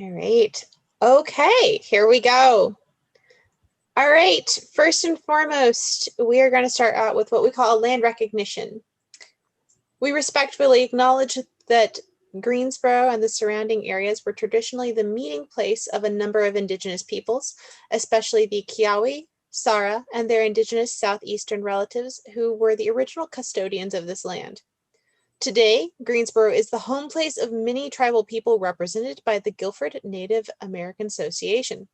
All right. Okay, here we go. All right, first and foremost, we are going to start out with what we call land recognition. We respectfully acknowledge that Greensboro and the surrounding areas were traditionally the meeting place of a number of Indigenous peoples, especially the Kiawe, Sara, and their Indigenous southeastern relatives who were the original custodians of this land. Today, Greensboro is the home place of many tribal people represented by the Guilford Native American Association,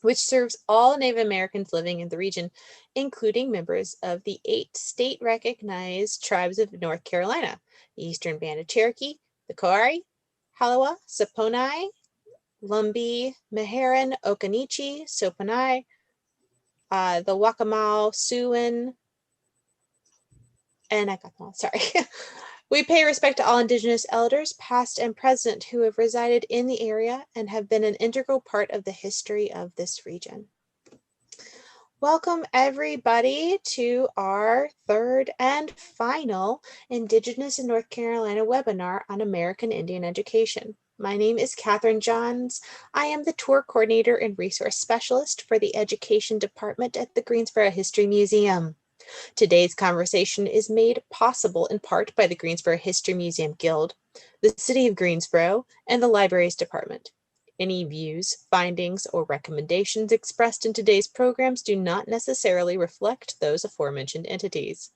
which serves all Native Americans living in the region, including members of the 8 state-recognized tribes of North Carolina: the Eastern Band of Cherokee, the Kauri, Halawa, Saponai, Lumbee, Meherrin, Occaneechi, Sopanai, the Waccamaw, Siouan, and I got them all, sorry. We pay respect to all Indigenous elders, past and present, who have resided in the area and have been an integral part of the history of this region. Welcome everybody to our third and final Indigenous in North Carolina webinar on American Indian education. My name is Catherine Johns. I am the tour coordinator and resource specialist for the education department at the Greensboro History Museum. Today's conversation is made possible in part by the Greensboro History Museum Guild, the City of Greensboro, and the Libraries Department. Any views, findings, or recommendations expressed in today's programs do not necessarily reflect those aforementioned entities.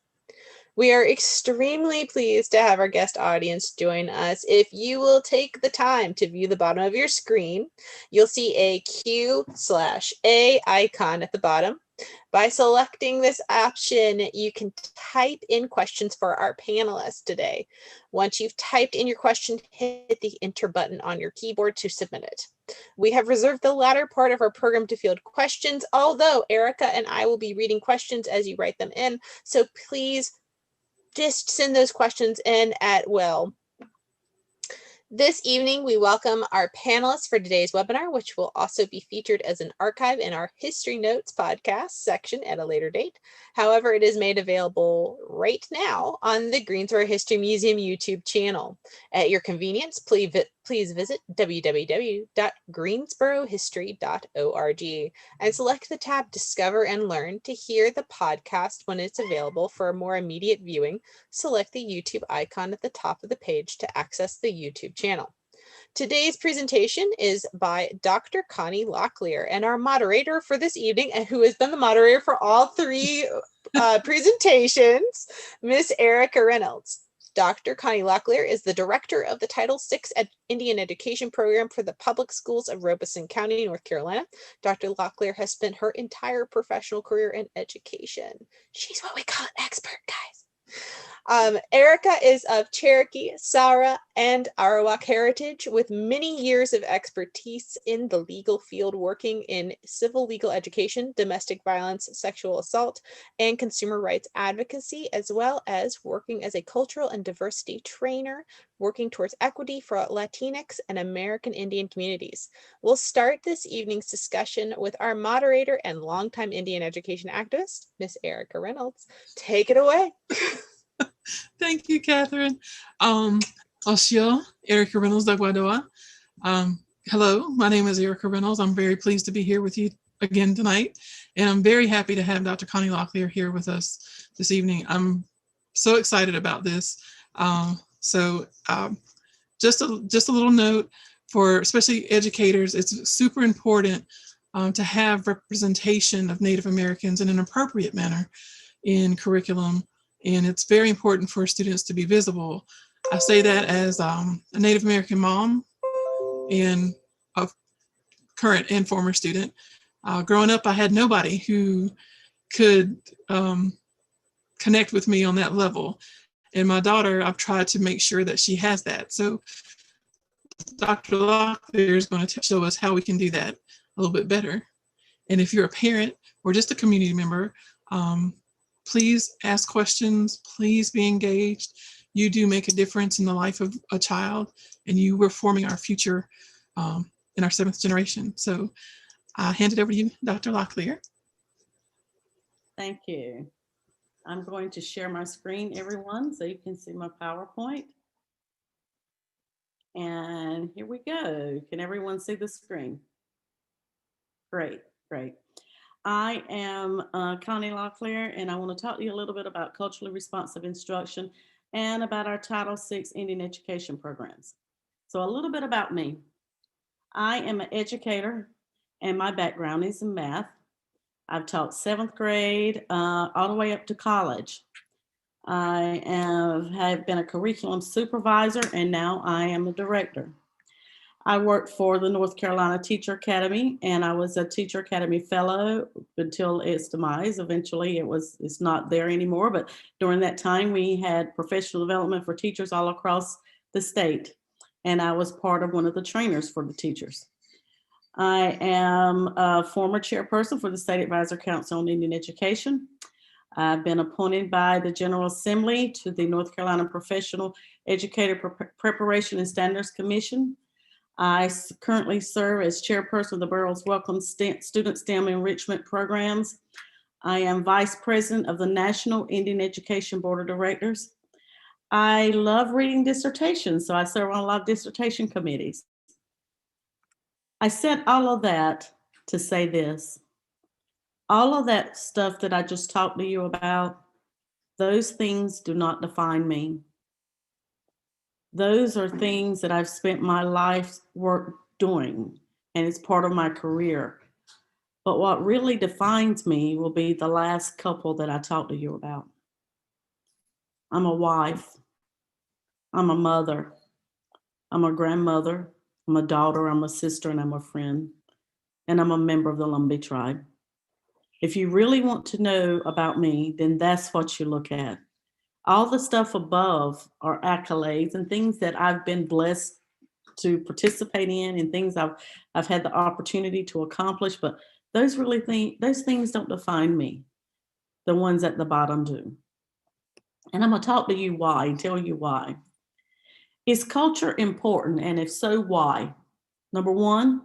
We are extremely pleased to have our guest audience join us. If you will take the time to view the bottom of your screen, you'll see a Q/A icon at the bottom. By selecting this option, you can type in questions for our panelists today. Once you've typed in your question, hit the enter button on your keyboard to submit it. We have reserved the latter part of our program to field questions, although Erica and I will be reading questions as you write them in, so please just send those questions in at will. This evening, we welcome our panelists for today's webinar, which will also be featured as an archive in our History Notes podcast section at a later date. However, it is made available right now on the Greensboro History Museum YouTube channel. At your convenience, please visit www.greensborohistory.org and select the tab Discover and Learn to hear the podcast when it's available. For a more immediate viewing, select the YouTube icon at the top of the page to access the YouTube channel. Today's presentation is by Dr. Connie Locklear, and our moderator for this evening, and who has been the moderator for all 3 presentations, Miss Erica Reynolds. Dr. Connie Locklear is the director of the Title VI Indian Education Program for the public schools of Robeson County, North Carolina. Dr. Locklear has spent her entire professional career in education. She's what we call an expert, guys. Erica is of Cherokee, Sara, and Arawak heritage, with many years of expertise in the legal field, working in civil legal education, domestic violence, sexual assault, and consumer rights advocacy, as well as working as a cultural and diversity trainer, working towards equity for Latinx and American Indian communities. We'll start this evening's discussion with our moderator and longtime Indian education activist, Miss Erica Reynolds. Take it away. Thank you, Catherine. Osio, Erica Reynolds Dagwadoa. Hello, my name is Erica Reynolds. I'm very pleased to be here with you again tonight, and I'm very happy to have Dr. Connie Locklear here with us this evening. I'm so excited about this. Just a little note for especially educators, it's super important to have representation of Native Americans in an appropriate manner in curriculum. And it's very important for students to be visible. I say that as a Native American mom and a current and former student. Growing up, I had nobody who could connect with me on that level. And my daughter, I've tried to make sure that she has that. So Dr. Locklear is going to show us how we can do that a little bit better. And if you're a parent or just a community member, please ask questions, please be engaged. You do make a difference in the life of a child, and you were forming our future in our 7th generation. So I'll hand it over to you, Dr. Locklear. Thank you. I'm going to share my screen, everyone, so you can see my PowerPoint. And here we go. Can everyone see the screen? Great, great. I am Connie Locklear, and I want to talk to you a little bit about culturally responsive instruction and about our Title VI Indian education programs. So a little bit about me. I am an educator, and my background is in math. I've taught 7th grade all the way up to college. I have been a curriculum supervisor, and now I am a director. I worked for the North Carolina Teacher Academy, and I was a Teacher Academy Fellow until its demise. Eventually, it's not there anymore, but during that time, we had professional development for teachers all across the state, and I was part of one of the trainers for the teachers. I am a former chairperson for the State Advisor Council on Indian Education. I've been appointed by the General Assembly to the North Carolina Professional Educator Preparation and Standards Commission. I currently serve as chairperson of the borough's Welcome Student STEM Enrichment Programs. I am vice president of the National Indian Education Board of Directors. I love reading dissertations, so I serve on a lot of dissertation committees. I said all of that to say this. All of that stuff that I just talked to you about, those things do not define me. Those are things that I've spent my life's work doing, and it's part of my career. But what really defines me will be the last couple that I talked to you about. I'm a wife. I'm a mother. I'm a grandmother. I'm a daughter. I'm a sister, and I'm a friend. And I'm a member of the Lumbee tribe. If you really want to know about me, then that's what you look at. All the stuff above are accolades and things that I've been blessed to participate in and things I've had the opportunity to accomplish, but those things don't define me. The ones at the bottom do. And I'm gonna talk to you why and tell you why. Is culture important? And if so, why? Number one,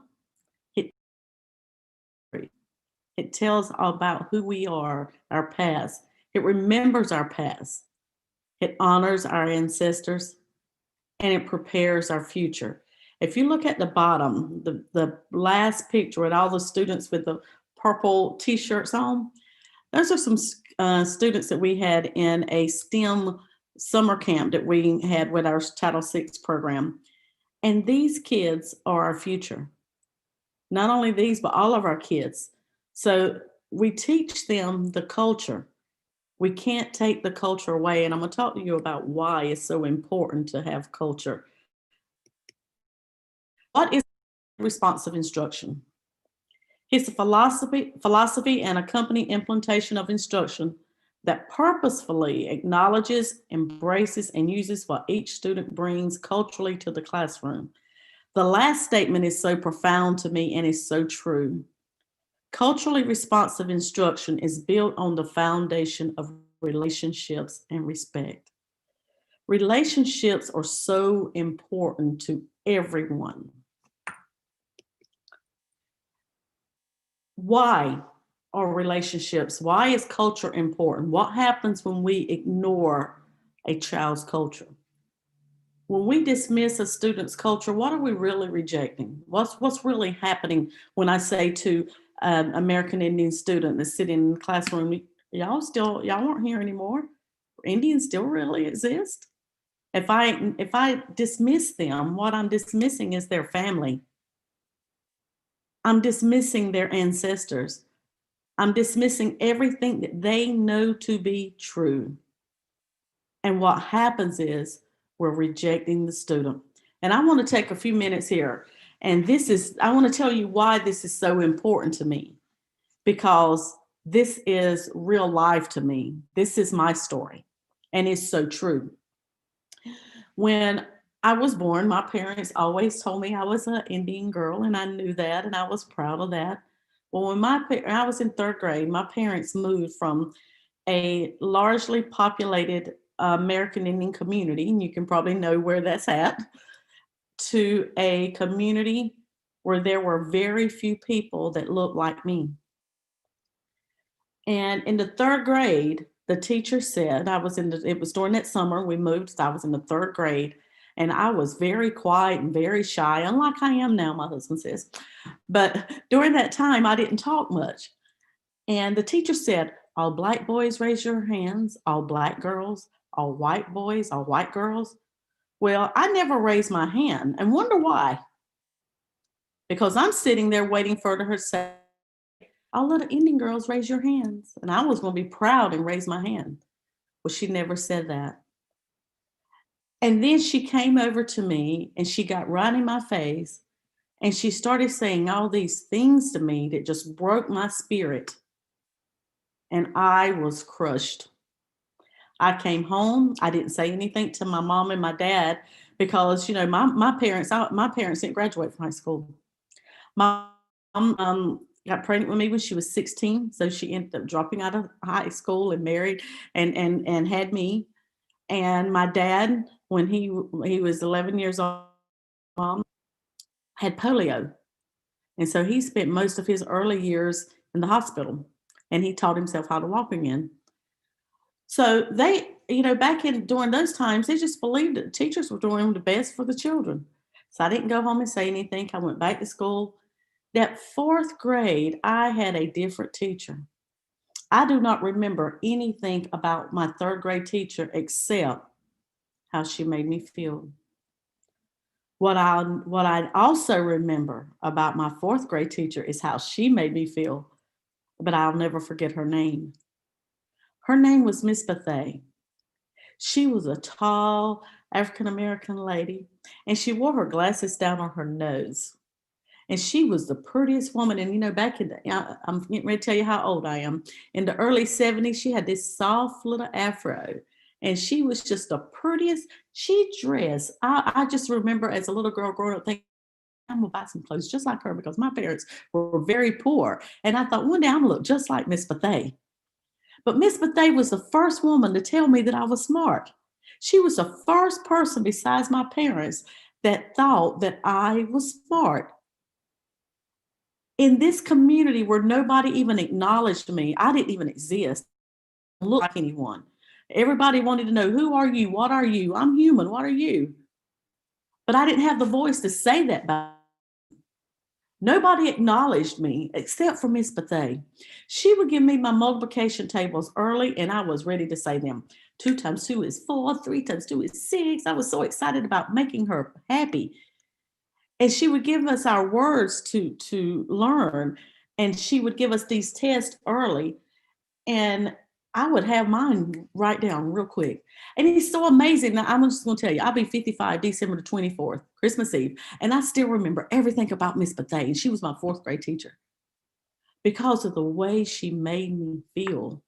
it tells about who we are, our past. It remembers our past. It honors our ancestors, and it prepares our future. If you look at the bottom, the last picture with all the students with the purple t-shirts on, those are some students that we had in a STEM summer camp that we had with our Title VI program. And these kids are our future. Not only these, but all of our kids. So we teach them the culture. We can't take the culture away. And I'm going to talk to you about why it's so important to have culture. What is responsive instruction? It's a philosophy and a company implementation of instruction that purposefully acknowledges, embraces, and uses what each student brings culturally to the classroom. The last statement is so profound to me and is so true. Culturally responsive instruction is built on the foundation of relationships and respect. Relationships are so important to everyone. Why are relationships? Why is culture important? What happens when we ignore a child's culture? When we dismiss a student's culture, what are we really rejecting? What's really happening when I say to an American Indian student that's sitting in the classroom, y'all aren't here anymore. Indians still really exist. If I dismiss them, what I'm dismissing is their family. I'm dismissing their ancestors. I'm dismissing everything that they know to be true. And what happens is we're rejecting the student. And I want to take a few minutes here. And I want to tell you why this is so important to me, because this is real life to me. This is my story, and it's so true. When I was born, my parents always told me I was an Indian girl, and I knew that, and I was proud of that. Well, when I was in 3rd grade, my parents moved from a largely populated American Indian community, and you can probably know where that's at, to a community where there were very few people that looked like me. And in the 3rd grade, the teacher said, it was during that summer we moved, so I was in the 3rd grade, And I was very quiet and very shy, unlike I am now, my husband says. But during that time, I didn't talk much. And the teacher said, all black boys raise your hands, all black girls, all white boys, all white girls. Well, I never raised my hand and wonder why. Because I'm sitting there waiting for her to say, all little Indian girls raise your hands. And I was going to be proud and raise my hand. Well, she never said that. And then she came over to me and she got right in my face and she started saying all these things to me that just broke my spirit. And I was crushed. I came home. I didn't say anything to my mom and my dad because, you know, my parents didn't graduate from high school. My mom got pregnant with me when she was 16. So she ended up dropping out of high school and married and had me. And my dad, when he was 11 years old, mom had polio. And so he spent most of his early years in the hospital and he taught himself how to walk again. So they, you know, during those times, they just believed that teachers were doing the best for the children. So I didn't go home and say anything. I went back to school. That fourth grade, I had a different teacher. I do not remember anything about my third grade teacher except how she made me feel. What I also remember about my fourth grade teacher is how she made me feel, but I'll never forget her name. Her name was Miss Bethay. She was a tall African-American lady, and she wore her glasses down on her nose. And she was the prettiest woman. And, you know, back in I'm getting ready to tell you how old I am. In the early 70s, she had this soft little afro. And she was just the prettiest. She dressed. I just remember as a little girl growing up thinking, I'm going to buy some clothes just like her because my parents were very poor. And I thought one day I'm going to look just like Miss Bethay. But Miss Bethay was the first woman to tell me that I was smart. She was the first person besides my parents that thought that I was smart. In this community where nobody even acknowledged me, I didn't even exist. I didn't look like anyone. Everybody wanted to know, who are you? What are you? I'm human. What are you? But I didn't have the voice to say that back. Nobody acknowledged me except for Miss Bethay. She would give me my multiplication tables early and I was ready to say them. 2 times 2 is 4, 3 times 2 is 6. I was so excited about making her happy. And she would give us our words to learn. And she would give us these tests early. And I would have mine write down real quick. And it's so amazing. Now, I'm just going to tell you, I'll be 55 December the 24th, Christmas Eve. And I still remember everything about Miss Bethay. And she was my fourth grade teacher because of the way she made me feel.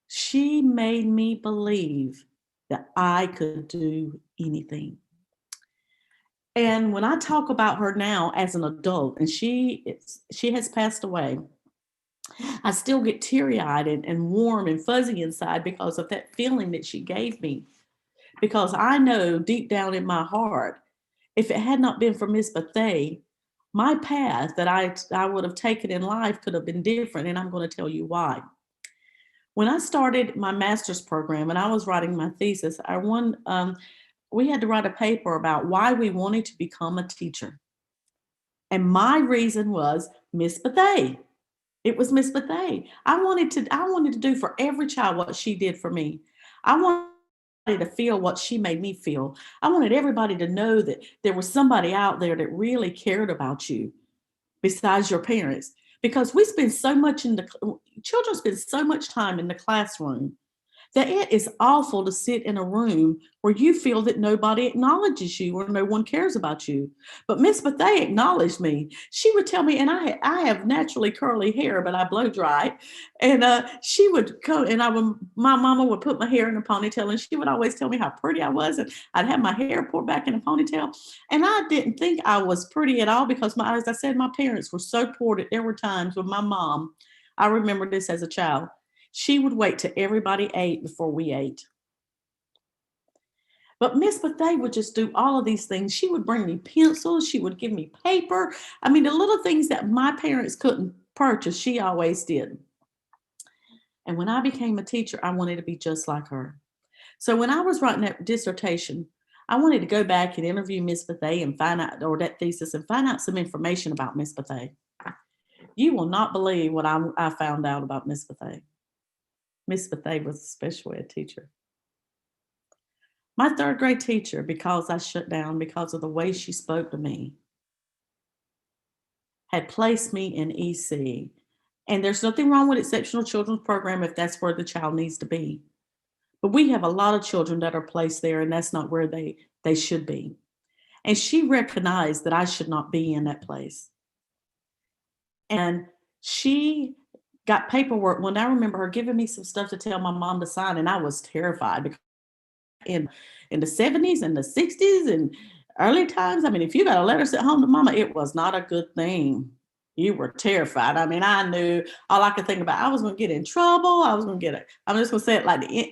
She made me believe that I could do anything. And when I talk about her now as an adult, and she has passed away, I still get teary-eyed and warm and fuzzy inside because of that feeling that she gave me. Because I know deep down in my heart, if it had not been for Miss Bethay, my path that I would have taken in life could have been different, and I'm going to tell you why. When I started my master's program and I was writing my thesis, we had to write a paper about why we wanted to become a teacher. And my reason was Miss Bethay. It was Miss Bethay. I wanted to do for every child what she did for me. I wanted to feel what she made me feel. I wanted everybody to know that there was somebody out there that really cared about you besides your parents. Because children spend so much time in the classroom that it is awful to sit in a room where you feel that nobody acknowledges you or no one cares about you. But Miss Bethay acknowledged me. She would tell me, and I have naturally curly hair, but I blow dry. And she would come, and my mama would put my hair in a ponytail, and she would always tell me how pretty I was, and I'd have my hair pulled back in a ponytail. And I didn't think I was pretty at all because, as I said, my parents were so poor that there were times when my mom, I remember this as a child, she would wait till everybody ate before we ate. But Miss Bethay would just do all of these things. She would bring me pencils. She would give me paper. I mean, the little things that my parents couldn't purchase, she always did. And when I became a teacher, I wanted to be just like her. So when I was writing that dissertation, I wanted to go back and interview Miss Bethay and find out, or that thesis, and find out some information about Miss Bethay. You will not believe what I found out about Miss Bethay. Miss Bethay was a special ed teacher. My third grade teacher, because I shut down because of the way she spoke to me, had placed me in EC. And there's nothing wrong with exceptional children's program if that's where the child needs to be. But we have a lot of children that are placed there, and that's not where they should be. And she recognized that I should not be in that place. And she got paperwork. When I remember her giving me some stuff to tell my mom to sign, and I was terrified because in the 70s and the 60s and early times, I mean, if you got a letter sent home to mama, it was not a good thing. You were terrified. I mean, I knew, all I could think about, I was going to get in trouble. I was going to get it. I'm just going to say it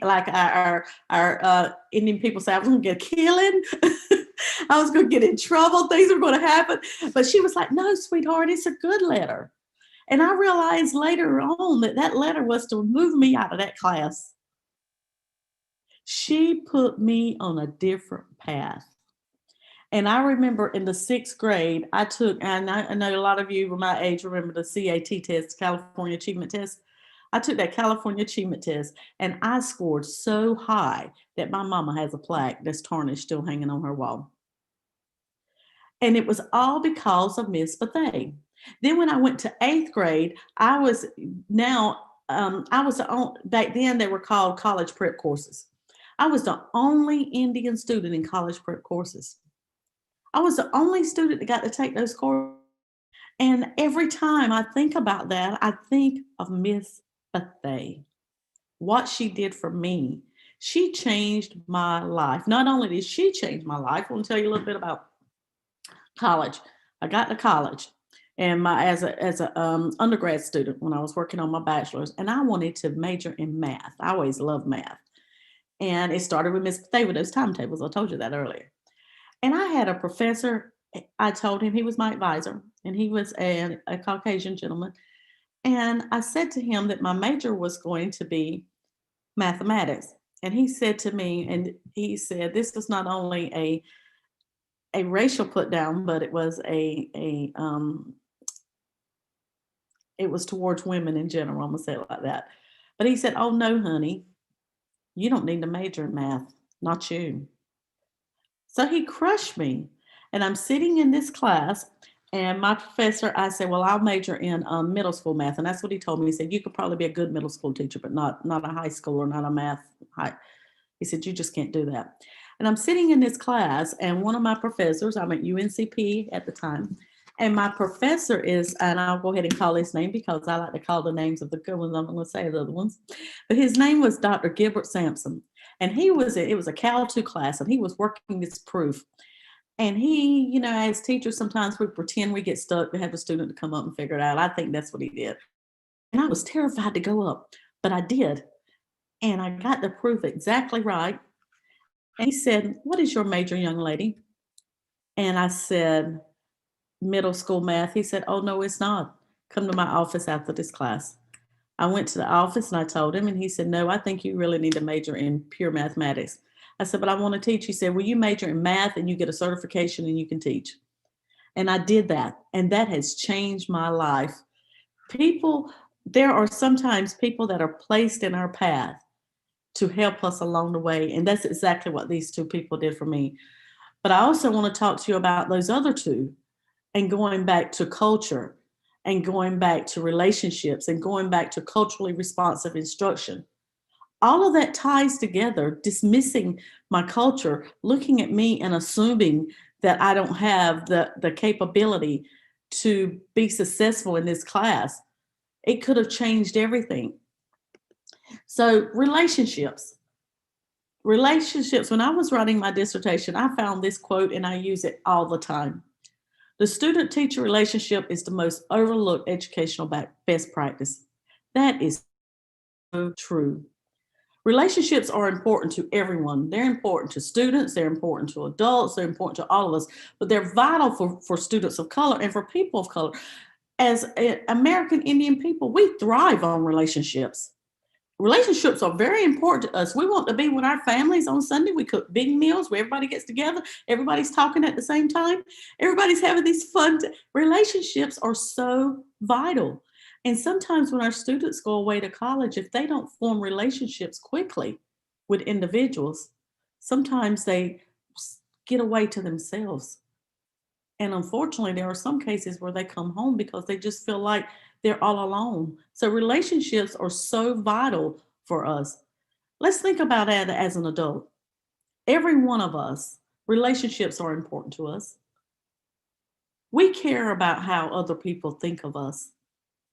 like our Indian people say, I was going to get a killing. I was going to get in trouble. Things were going to happen. But she was like, no, sweetheart, it's a good letter. And I realized later on that letter was to move me out of that class. She put me on a different path. And I remember in the 6th grade, I took, and I know a lot of you were my age, remember the CAT test, California Achievement Test. I took that California Achievement Test, and I scored so high that my mama has a plaque that's tarnished still hanging on her wall. And it was all because of Miss Bethay. Then when I went to 8th grade, I was back then they were called college prep courses. I was the only Indian student in college prep courses. I was the only student that got to take those courses. And every time I think about that, I think of Miss Bethay, what she did for me. She changed my life. Not only did she change my life, I want to tell you a little bit about college. I got to college, and as a undergrad student when I was working on my bachelor's, and I wanted to major in math. I always loved math. And it started with Miss Bethay with those timetables. I told you that earlier. And I had a professor, I told him, he was my advisor, and he was a Caucasian gentleman. And I said to him that my major was going to be mathematics. And he said to me, and he said, this was not only a racial put down, but it was it was towards women in general. I'm gonna say it like that. But he said, oh no, honey, you don't need to major in math, not you. So he crushed me. And I'm sitting in this class, and my professor, I said, well, I'll major in middle school math. And that's what he told me. He said, you could probably be a good middle school teacher, but not a high school or not a math high. He said, you just can't do that. And I'm sitting in this class, and one of my professors, I'm at UNCP at the time, and my professor is, and I'll go ahead and call his name because I like to call the names of the good ones. I'm not going to say the other ones. But his name was Dr. Gilbert Sampson. And it was a Cal 2 class, and he was working this proof. And he, as teachers, sometimes we pretend we get stuck to have a student to come up and figure it out. I think that's what he did. And I was terrified to go up, but I did. And I got the proof exactly right. And he said, what is your major, young lady? And I said, middle school math. He said, oh, no, it's not. Come to my office after this class. I went to the office and I told him, and he said, no, I think you really need to major in pure mathematics. I said, but I want to teach. He said, well, you major in math and you get a certification and you can teach. And I did that. And that has changed my life. There are sometimes people that are placed in our path to help us along the way. And that's exactly what these two people did for me. But I also want to talk to you about those other two, and going back to culture, and going back to relationships, and going back to culturally responsive instruction. All of that ties together, dismissing my culture, looking at me and assuming that I don't have the capability to be successful in this class. It could have changed everything. So relationships, when I was writing my dissertation, I found this quote and I use it all the time. The student-teacher relationship is the most overlooked educational best practice. That is so true. Relationships are important to everyone. They're important to students, they're important to adults, they're important to all of us, but they're vital for students of color and for people of color. As American Indian people, we thrive on relationships. relationships are very important to us. We want to be with our families on Sunday. We cook big meals where everybody gets together. Everybody's talking at the same time. Everybody's having these fun. Relationships are so vital. And sometimes when our students go away to college, if they don't form relationships quickly with individuals, sometimes they get away to themselves. And unfortunately, there are some cases where they come home because they just feel like they're all alone. So relationships are so vital for us. Let's think about that as an adult. Every one of us, relationships are important to us. We care about how other people think of us,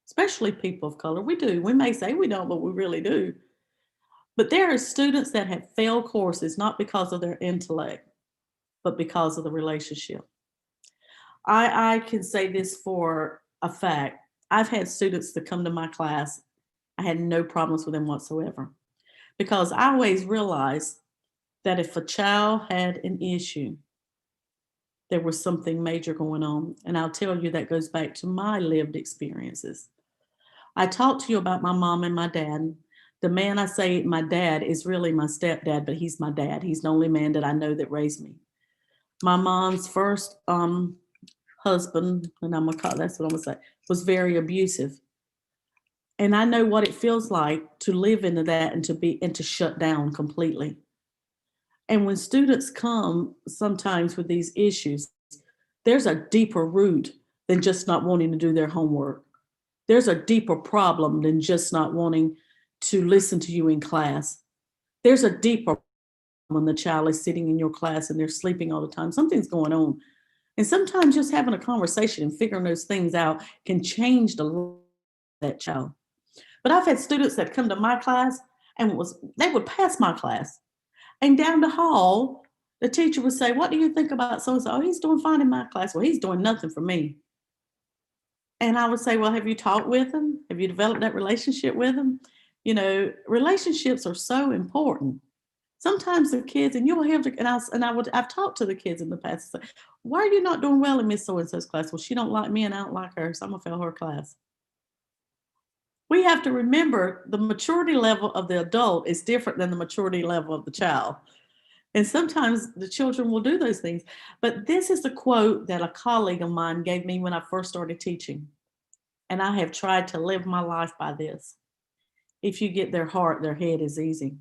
especially people of color. We do. We may say we don't, but we really do. But there are students that have failed courses not because of their intellect, but because of the relationship. I can say this for a fact. I've had students that come to my class. I had no problems with them whatsoever because I always realized that if a child had an issue, there was something major going on. And I'll tell you that goes back to my lived experiences. I talked to you about my mom and my dad. The man I say my dad is really my stepdad, but he's my dad. He's the only man that I know that raised me. My mom's first husband, and that's what I'm gonna say, was very abusive. And I know what it feels like to live into that and to shut down completely. And when students come sometimes with these issues, there's a deeper root than just not wanting to do their homework. There's a deeper problem than just not wanting to listen to you in class. There's a deeper when the child is sitting in your class and they're sleeping all the time. Something's going on. And sometimes just having a conversation and figuring those things out can change the life of that child. But I've had students that come to my class and they would pass my class. And down the hall, the teacher would say, "What do you think about so and so?" "Oh, he's doing fine in my class." "Well, he's doing nothing for me." And I would say, "Well, have you talked with him? Have you developed that relationship with him?" You know, relationships are so important. Sometimes the kids, and you'll have to, I've talked to the kids in the past, say, "Why are you not doing well in Miss So-and-so's class?" "Well, she don't like me and I don't like her, so I'm gonna fail her class." We have to remember the maturity level of the adult is different than the maturity level of the child. And sometimes the children will do those things. But this is the quote that a colleague of mine gave me when I first started teaching. And I have tried to live my life by this. If you get their heart, their head is easy.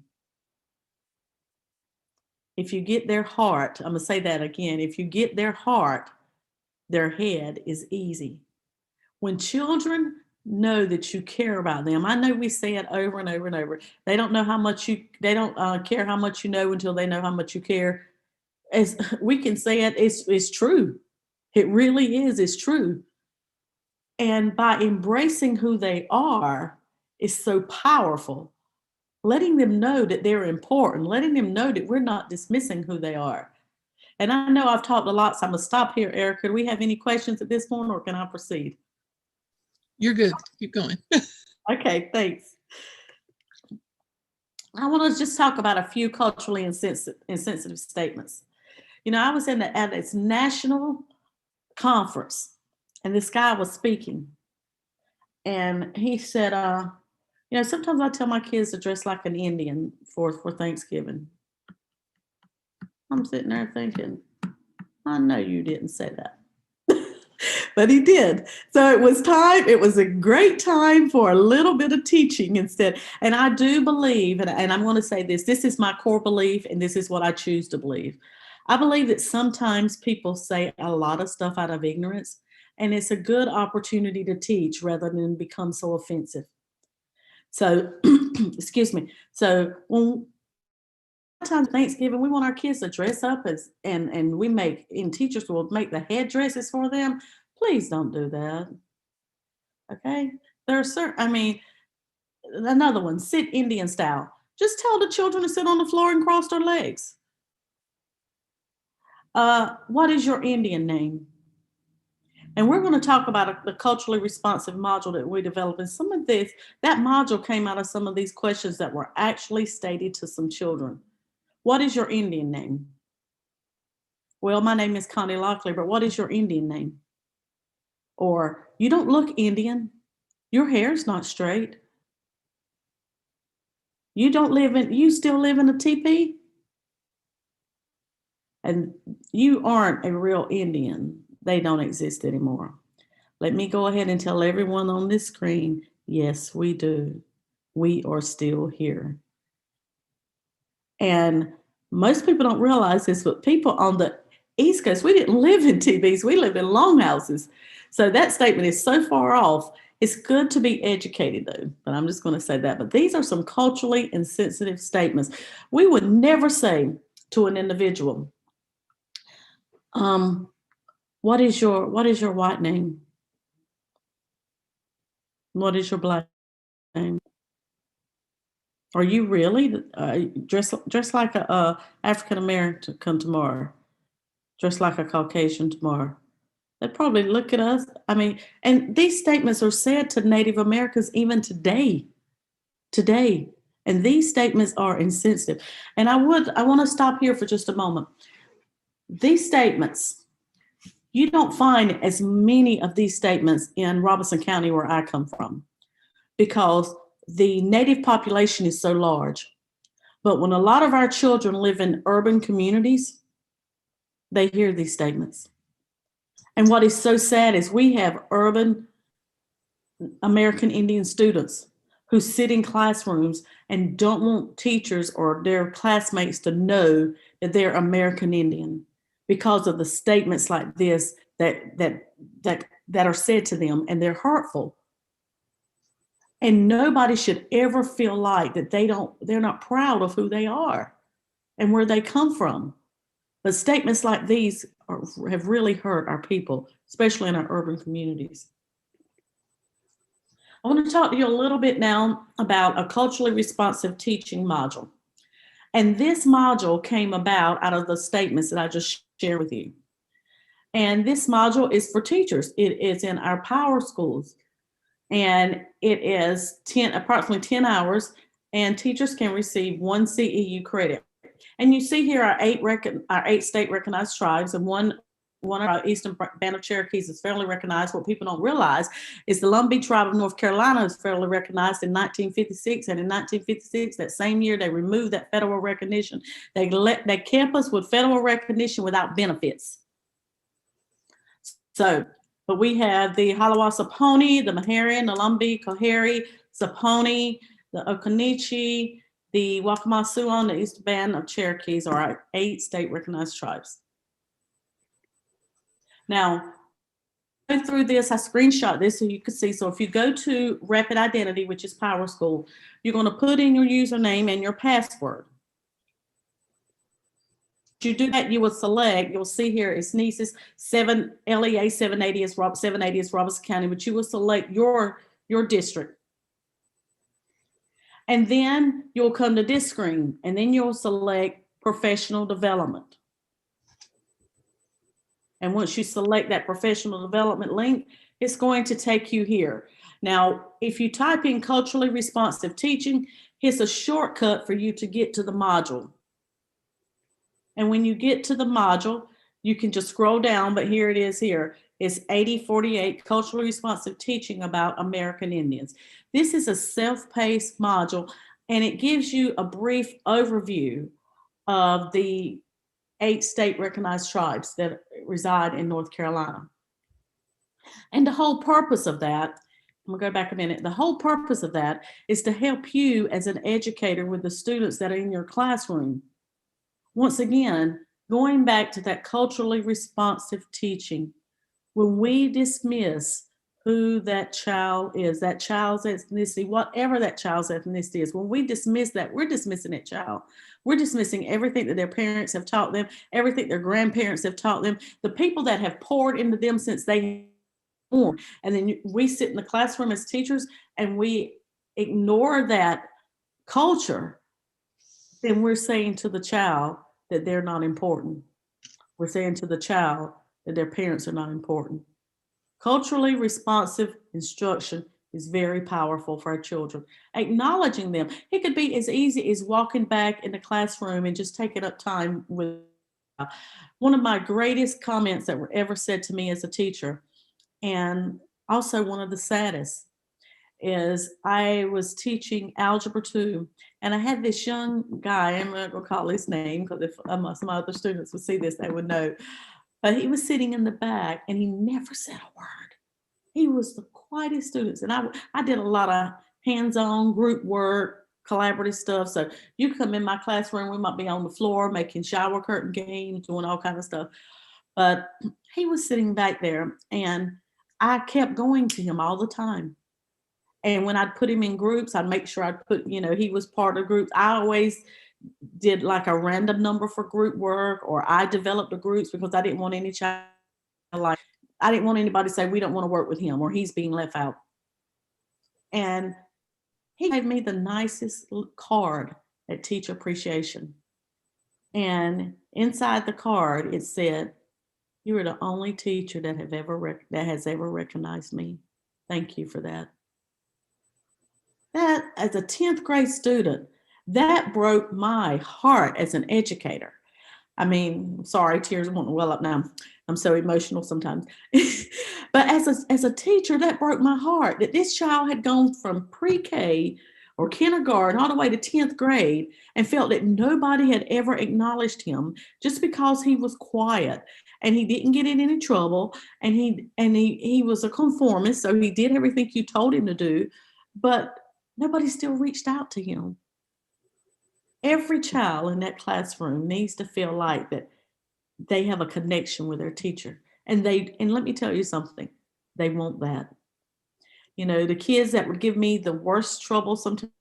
If you get their heart, I'm going to say that again. If you get their heart, their head is easy. When children know that you care about them, I know we say it over and over and over. They don't know how much they don't care how much you know until they know how much you care. As we can say it, it's true. It really is, it's true. And by embracing who they are is so powerful. Letting them know that they're important, letting them know that we're not dismissing who they are. And I know I've talked a lot, so I'm gonna stop here, Erica. Do we have any questions at this point, or can I proceed? You're good. Keep going. Okay, thanks. I want to just talk about a few culturally insensitive statements. You know, I was at this national conference, and this guy was speaking, and he said, you know, sometimes I tell my kids to dress like an Indian for Thanksgiving. I'm sitting there thinking, I know you didn't say that. But he did. So it was a great time for a little bit of teaching instead. And I do believe, and I'm going to say this is my core belief, and this is what I choose to believe. I believe that sometimes people say a lot of stuff out of ignorance, and it's a good opportunity to teach rather than become so offensive. So, excuse me. So when times Thanksgiving, we want our kids to dress up and we make, and teachers will make the headdresses for them. Please don't do that. Okay. There are another one, sit Indian style. Just tell the children to sit on the floor and cross their legs. What is your Indian name? And we're going to talk about the culturally responsive module that we developed. And some of that module came out of some of these questions that were actually stated to some children. What is your Indian name? Well, my name is Connie Locklear, but what is your Indian name? Or, you don't look Indian. Your hair's not straight. You still live in a teepee? And you aren't a real Indian. They don't exist anymore. Let me go ahead and tell everyone on this screen, yes, we do. We are still here. And most people don't realize this, but people on the East Coast, we didn't live in teepees, we lived in longhouses. So that statement is so far off. It's good to be educated, though, but I'm just going to say that. But these are some culturally insensitive statements. We would never say to an individual, what is your white name? What is your black name? Are you really dress like a African American come tomorrow? Dress like a Caucasian tomorrow? They'd probably look at us. I mean, and these statements are said to Native Americans even today. And these statements are insensitive. And I want to stop here for just a moment. These statements, you don't find as many of these statements in Robeson County where I come from, because the Native population is so large. But when a lot of our children live in urban communities, they hear these statements. And what is so sad is we have urban American Indian students who sit in classrooms and don't want teachers or their classmates to know that they're American Indian because of the statements like this that are said to them, and they're hurtful. And nobody should ever feel like that they're not proud of who they are and where they come from. But statements like these have really hurt our people, especially in our urban communities. I want to talk to you a little bit now about a culturally responsive teaching module. And this module came about out of the statements that I just shared with you. And this module is for teachers. It is in our power schools. And it is approximately 10 hours, and teachers can receive 1 CEU credit. And you see here our 8 state recognized tribes, and one of our Eastern Band of Cherokees is federally recognized. What people don't realize is the Lumbee tribe of North Carolina is federally recognized in 1956, and in 1956, that same year, they removed that federal recognition. They kept us with federal recognition without benefits. So, but we have the Halawa Saponi, the Meherrin, the Lumbee, Koheri, Saponi, the Okanichi, the Wakamasuon, the Eastern Band of Cherokees are our 8 state recognized tribes. Now, go through this, I screenshot this so you can see. So if you go to Rapid Identity, which is Power School, you're going to put in your username and your password. You do that, you will select, you'll see here it's NESIS 7 LEA 780 is 780 is Robeson County, but you will select your district. And then you'll come to this screen, and then you'll select professional development. And once you select that professional development link, it's going to take you here. Now, if you type in culturally responsive teaching, it's a shortcut for you to get to the module. And when you get to the module, you can just scroll down, but here it is here. It's 8048 Culturally Responsive Teaching about American Indians. This is a self-paced module, and it gives you a brief overview of the 8 state recognized tribes that reside in North Carolina. And the whole purpose of that, I'm gonna go back a minute. The whole purpose of that is to help you as an educator with the students that are in your classroom. Once again, going back to that culturally responsive teaching, when we dismiss who that child is, that child's ethnicity, whatever that child's ethnicity is, when we dismiss that, we're dismissing that child. We're dismissing everything that their parents have taught them, everything their grandparents have taught them, the people that have poured into them since they were born. And then we sit in the classroom as teachers and we ignore that culture, then we're saying to the child that they're not important. We're saying to the child that their parents are not important. Culturally responsive instruction is very powerful for our children. Acknowledging them. It could be as easy as walking back in the classroom and just taking up time with. One of my greatest comments that were ever said to me as a teacher, and also one of the saddest, is I was teaching Algebra 2, and I had this young guy, I'm not going to call his name because if some other students would see this, they would know. But he was sitting in the back, and he never said a word. He was the quietest student. And I did a lot of hands-on group work, collaborative stuff. So you come in my classroom, we might be on the floor making shower curtain games, doing all kinds of stuff. But he was sitting back there, and I kept going to him all the time. And when I'd put him in groups, I'd make sure I'd put, he was part of groups. I always did like a random number for group work, or I developed the groups because I didn't want any child, like, I didn't want anybody to say we don't want to work with him or he's being left out. And he gave me the nicest card at Teacher Appreciation. And inside the card, it said, "You are the only teacher that has ever recognized me. Thank you for that." That, as a 10th grade student, that broke my heart as an educator. I mean, sorry, tears won't well up now. I'm so emotional sometimes. But as a teacher, that broke my heart that this child had gone from pre-K or kindergarten all the way to 10th grade and felt that nobody had ever acknowledged him just because he was quiet and he didn't get in any trouble, and he was a conformist, so he did everything you told him to do, but nobody still reached out to him. Every child in that classroom needs to feel like that they have a connection with their teacher. And let me tell you something, they want that. The kids that would give me the worst trouble sometimes,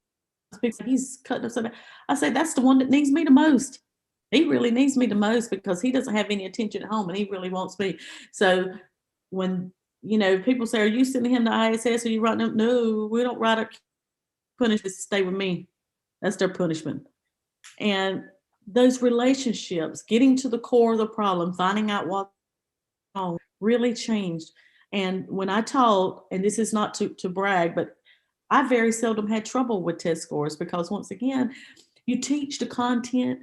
he's cutting up so bad. I say, that's the one that needs me the most. He really needs me the most because he doesn't have any attention at home and he really wants me. So when, people say, "Are you sending him to ISS? Are you writing him?" No, we don't write a punishment to stay with me. That's their punishment. And those relationships, getting to the core of the problem, finding out what's wrong, really changed. And when I taught, and this is not to brag, but I very seldom had trouble with test scores because, once again, you teach the content.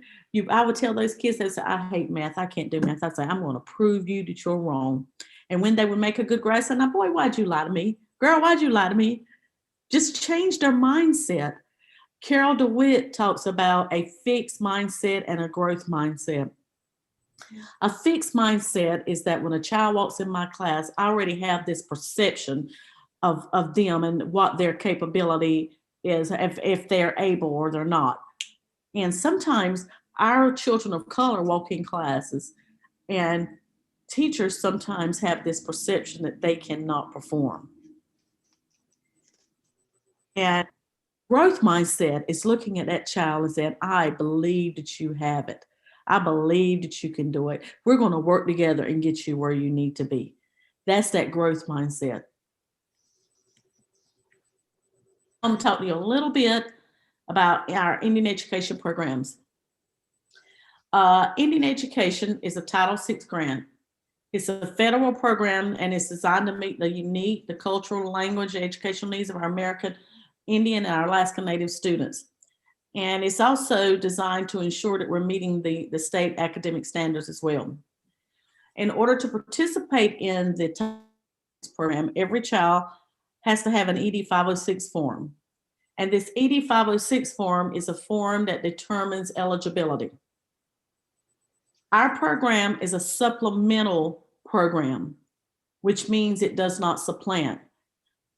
I would tell those kids, they say, "I hate math. I can't do math." I say, "I'm going to prove you that you're wrong." And when they would make a good grade, I said, "Now, boy, why'd you lie to me? Girl, why'd you lie to me?" Just change their mindset. Carol DeWitt talks about a fixed mindset and a growth mindset. A fixed mindset is that when a child walks in my class, I already have this perception of them and what their capability is, if they're able or they're not. And sometimes our children of color walk in classes, and teachers sometimes have this perception that they cannot perform. And growth mindset is looking at that child and saying, "I believe that you have it. I believe that you can do it. We're going to work together and get you where you need to be." That's that growth mindset. I'm going to talk to you a little bit about our Indian education programs. Indian Education is a Title VI grant. It's a federal program, and it's designed to meet the cultural, language, and educational needs of our American Indian and our Alaska Native students. And it's also designed to ensure that we're meeting the state academic standards as well. In order to participate in the program, every child has to have an ED 506 form. And this ED 506 form is a form that determines eligibility. Our program is a supplemental program, which means it does not supplant.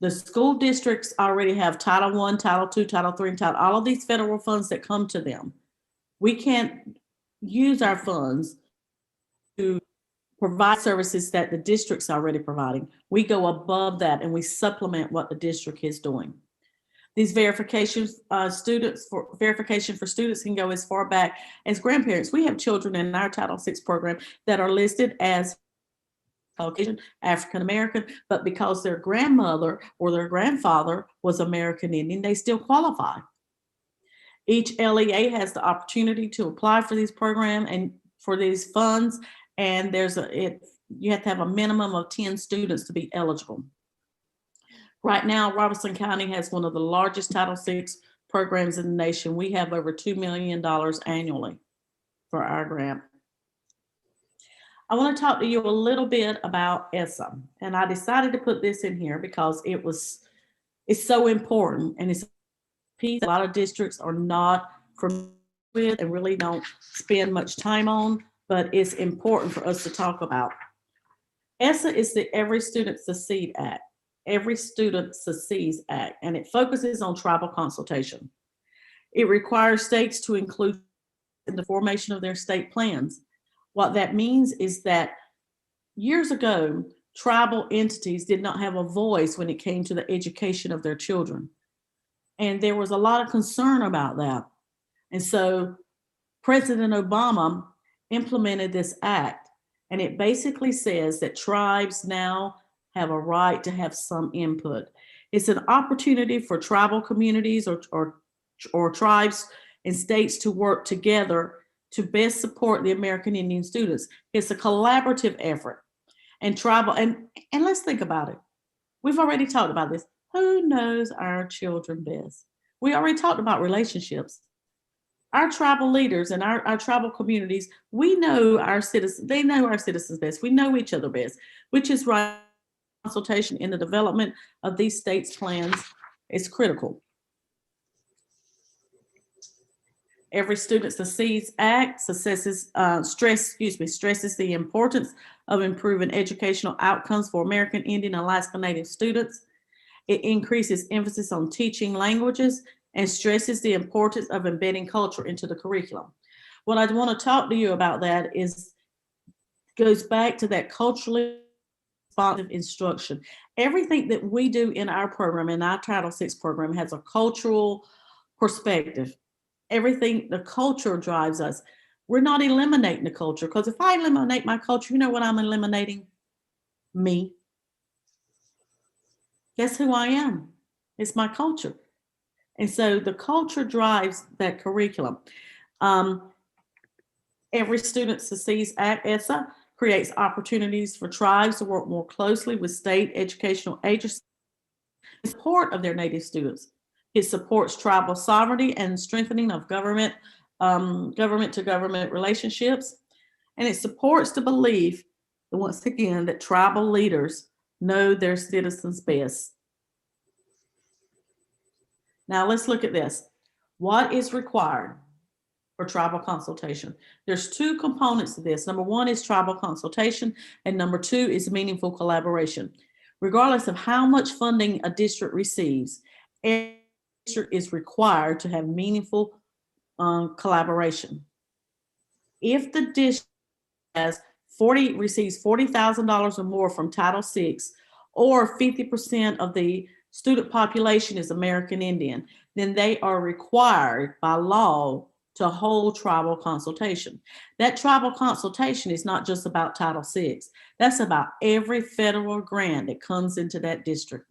The school districts already have Title I, Title II, Title III, and all of these federal funds that come to them. We can't use our funds to provide services that the district's already providing. We go above that and we supplement what the district is doing. These verification for students can go as far back as grandparents. We have children in our Title VI program that are listed as Caucasian, African American, but because their grandmother or their grandfather was American Indian, they still qualify. Each LEA has the opportunity to apply for these programs and for these funds, and you have to have a minimum of 10 students to be eligible. Right now, Robeson County has one of the largest Title VI programs in the nation. We have over $2 million annually for our grant. I want to talk to you a little bit about ESSA, and I decided to put this in here because it was It's so important, and it's a piece a lot of districts are not familiar with and really don't spend much time on, but it's important for us to talk about. ESSA is the Every Student Succeed Act. Every Student Succeeds Act, and it focuses on tribal consultation. It requires states to include in the formation of their state plans. What that means is that years ago, tribal entities did not have a voice when it came to the education of their children. And there was a lot of concern about that. And so President Obama implemented this act, and it basically says that tribes now have a right to have some input. It's an opportunity for tribal communities or tribes and states to work together to best support the American Indian students. It's a collaborative effort. And tribal, and let's think about it. We've already talked about this. Who knows our children best? We already talked about relationships. Our tribal leaders and our tribal communities, we know our citizens, they know our citizens best. We know each other best, which is right. Consultation in the development of these states' plans is critical. Every Student Succeeds Act stresses the importance of improving educational outcomes for American Indian and Alaska Native students. It increases emphasis on teaching languages and stresses the importance of embedding culture into the curriculum. What I want to talk to you about that goes back to that culturally responsive instruction. Everything that we do in our program, in our Title VI program, has a cultural perspective. Everything, the culture drives us. We're not eliminating the culture, because if I eliminate my culture, you know what I'm eliminating? Me. That's who I am. It's my culture. And so the culture drives that curriculum. Every Student Succeeds Act, ESSA, creates opportunities for tribes to work more closely with state educational agencies in support of their Native students. It supports tribal sovereignty and strengthening of government to government relationships. And it supports the belief, once again, that tribal leaders know their citizens best. Now let's look at this. What is required for tribal consultation? There's two components to this. Number one is tribal consultation, and number two is meaningful collaboration. Regardless of how much funding a district receives, every district is required to have meaningful collaboration. If the district receives $40,000 or more from Title VI, or 50% of the student population is American Indian, then they are required by law to hold tribal consultation. That tribal consultation is not just about Title VI. That's about every federal grant that comes into that district.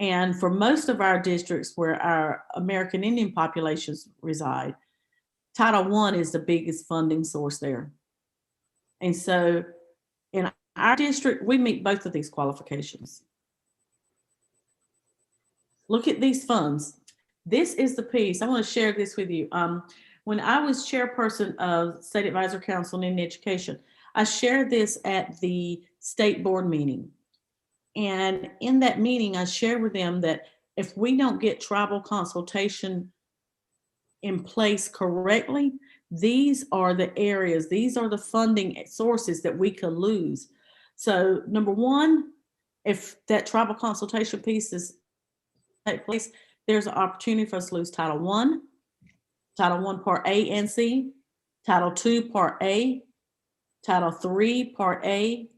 And for most of our districts where our American Indian populations reside, Title I is the biggest funding source there. And so in our district, we meet both of these qualifications. Look at these funds. This is the piece. I want to share this with you. When I was chairperson of State Advisor Council on Indian Education, I shared this at the state board meeting. And in that meeting, I shared with them that if we don't get tribal consultation in place correctly, these are the areas, these are the funding sources that we could lose. So number one, if that tribal consultation piece is take place, there's an opportunity for us to lose Title I, Title I Part A and C, Title II Part A, Title III Part A,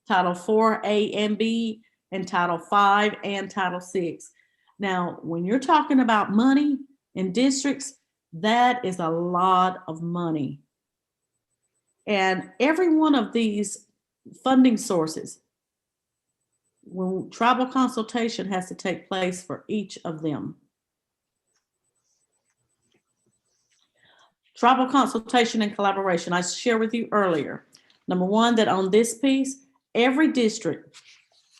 Title IV A and B, and Title V and Title VI. Now, when you're talking about money in districts, that is a lot of money. And every one of these funding sources, when tribal consultation has to take place for each of them. Tribal consultation and collaboration, I shared with you earlier. Number one, that on this piece, every district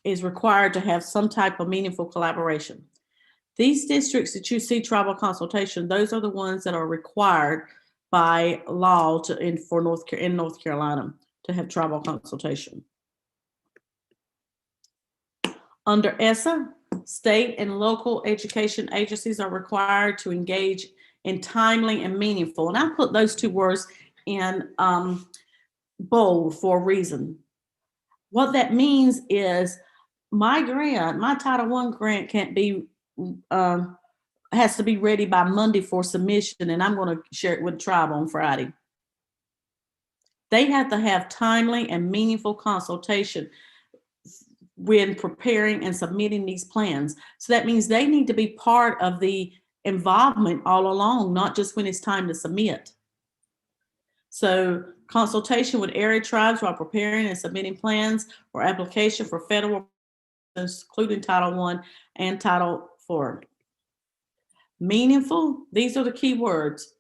is required to have some type of meaningful collaboration. These districts that you see tribal consultation, those are the ones that are required by law in North Carolina to have tribal consultation. Under ESSA, State and local education agencies are required to engage in timely and meaningful. And I put those two words in bold for a reason. What that means is my grant, my Title I grant can't be, has to be ready by Monday for submission, and I'm going to share it with the tribe on Friday. They have to have timely and meaningful consultation when preparing and submitting these plans. So that means they need to be part of the involvement all along, not just when it's time to submit. So consultation with area tribes while preparing and submitting plans or application for federal, including Title I and Title IV. Meaningful, these are the key words,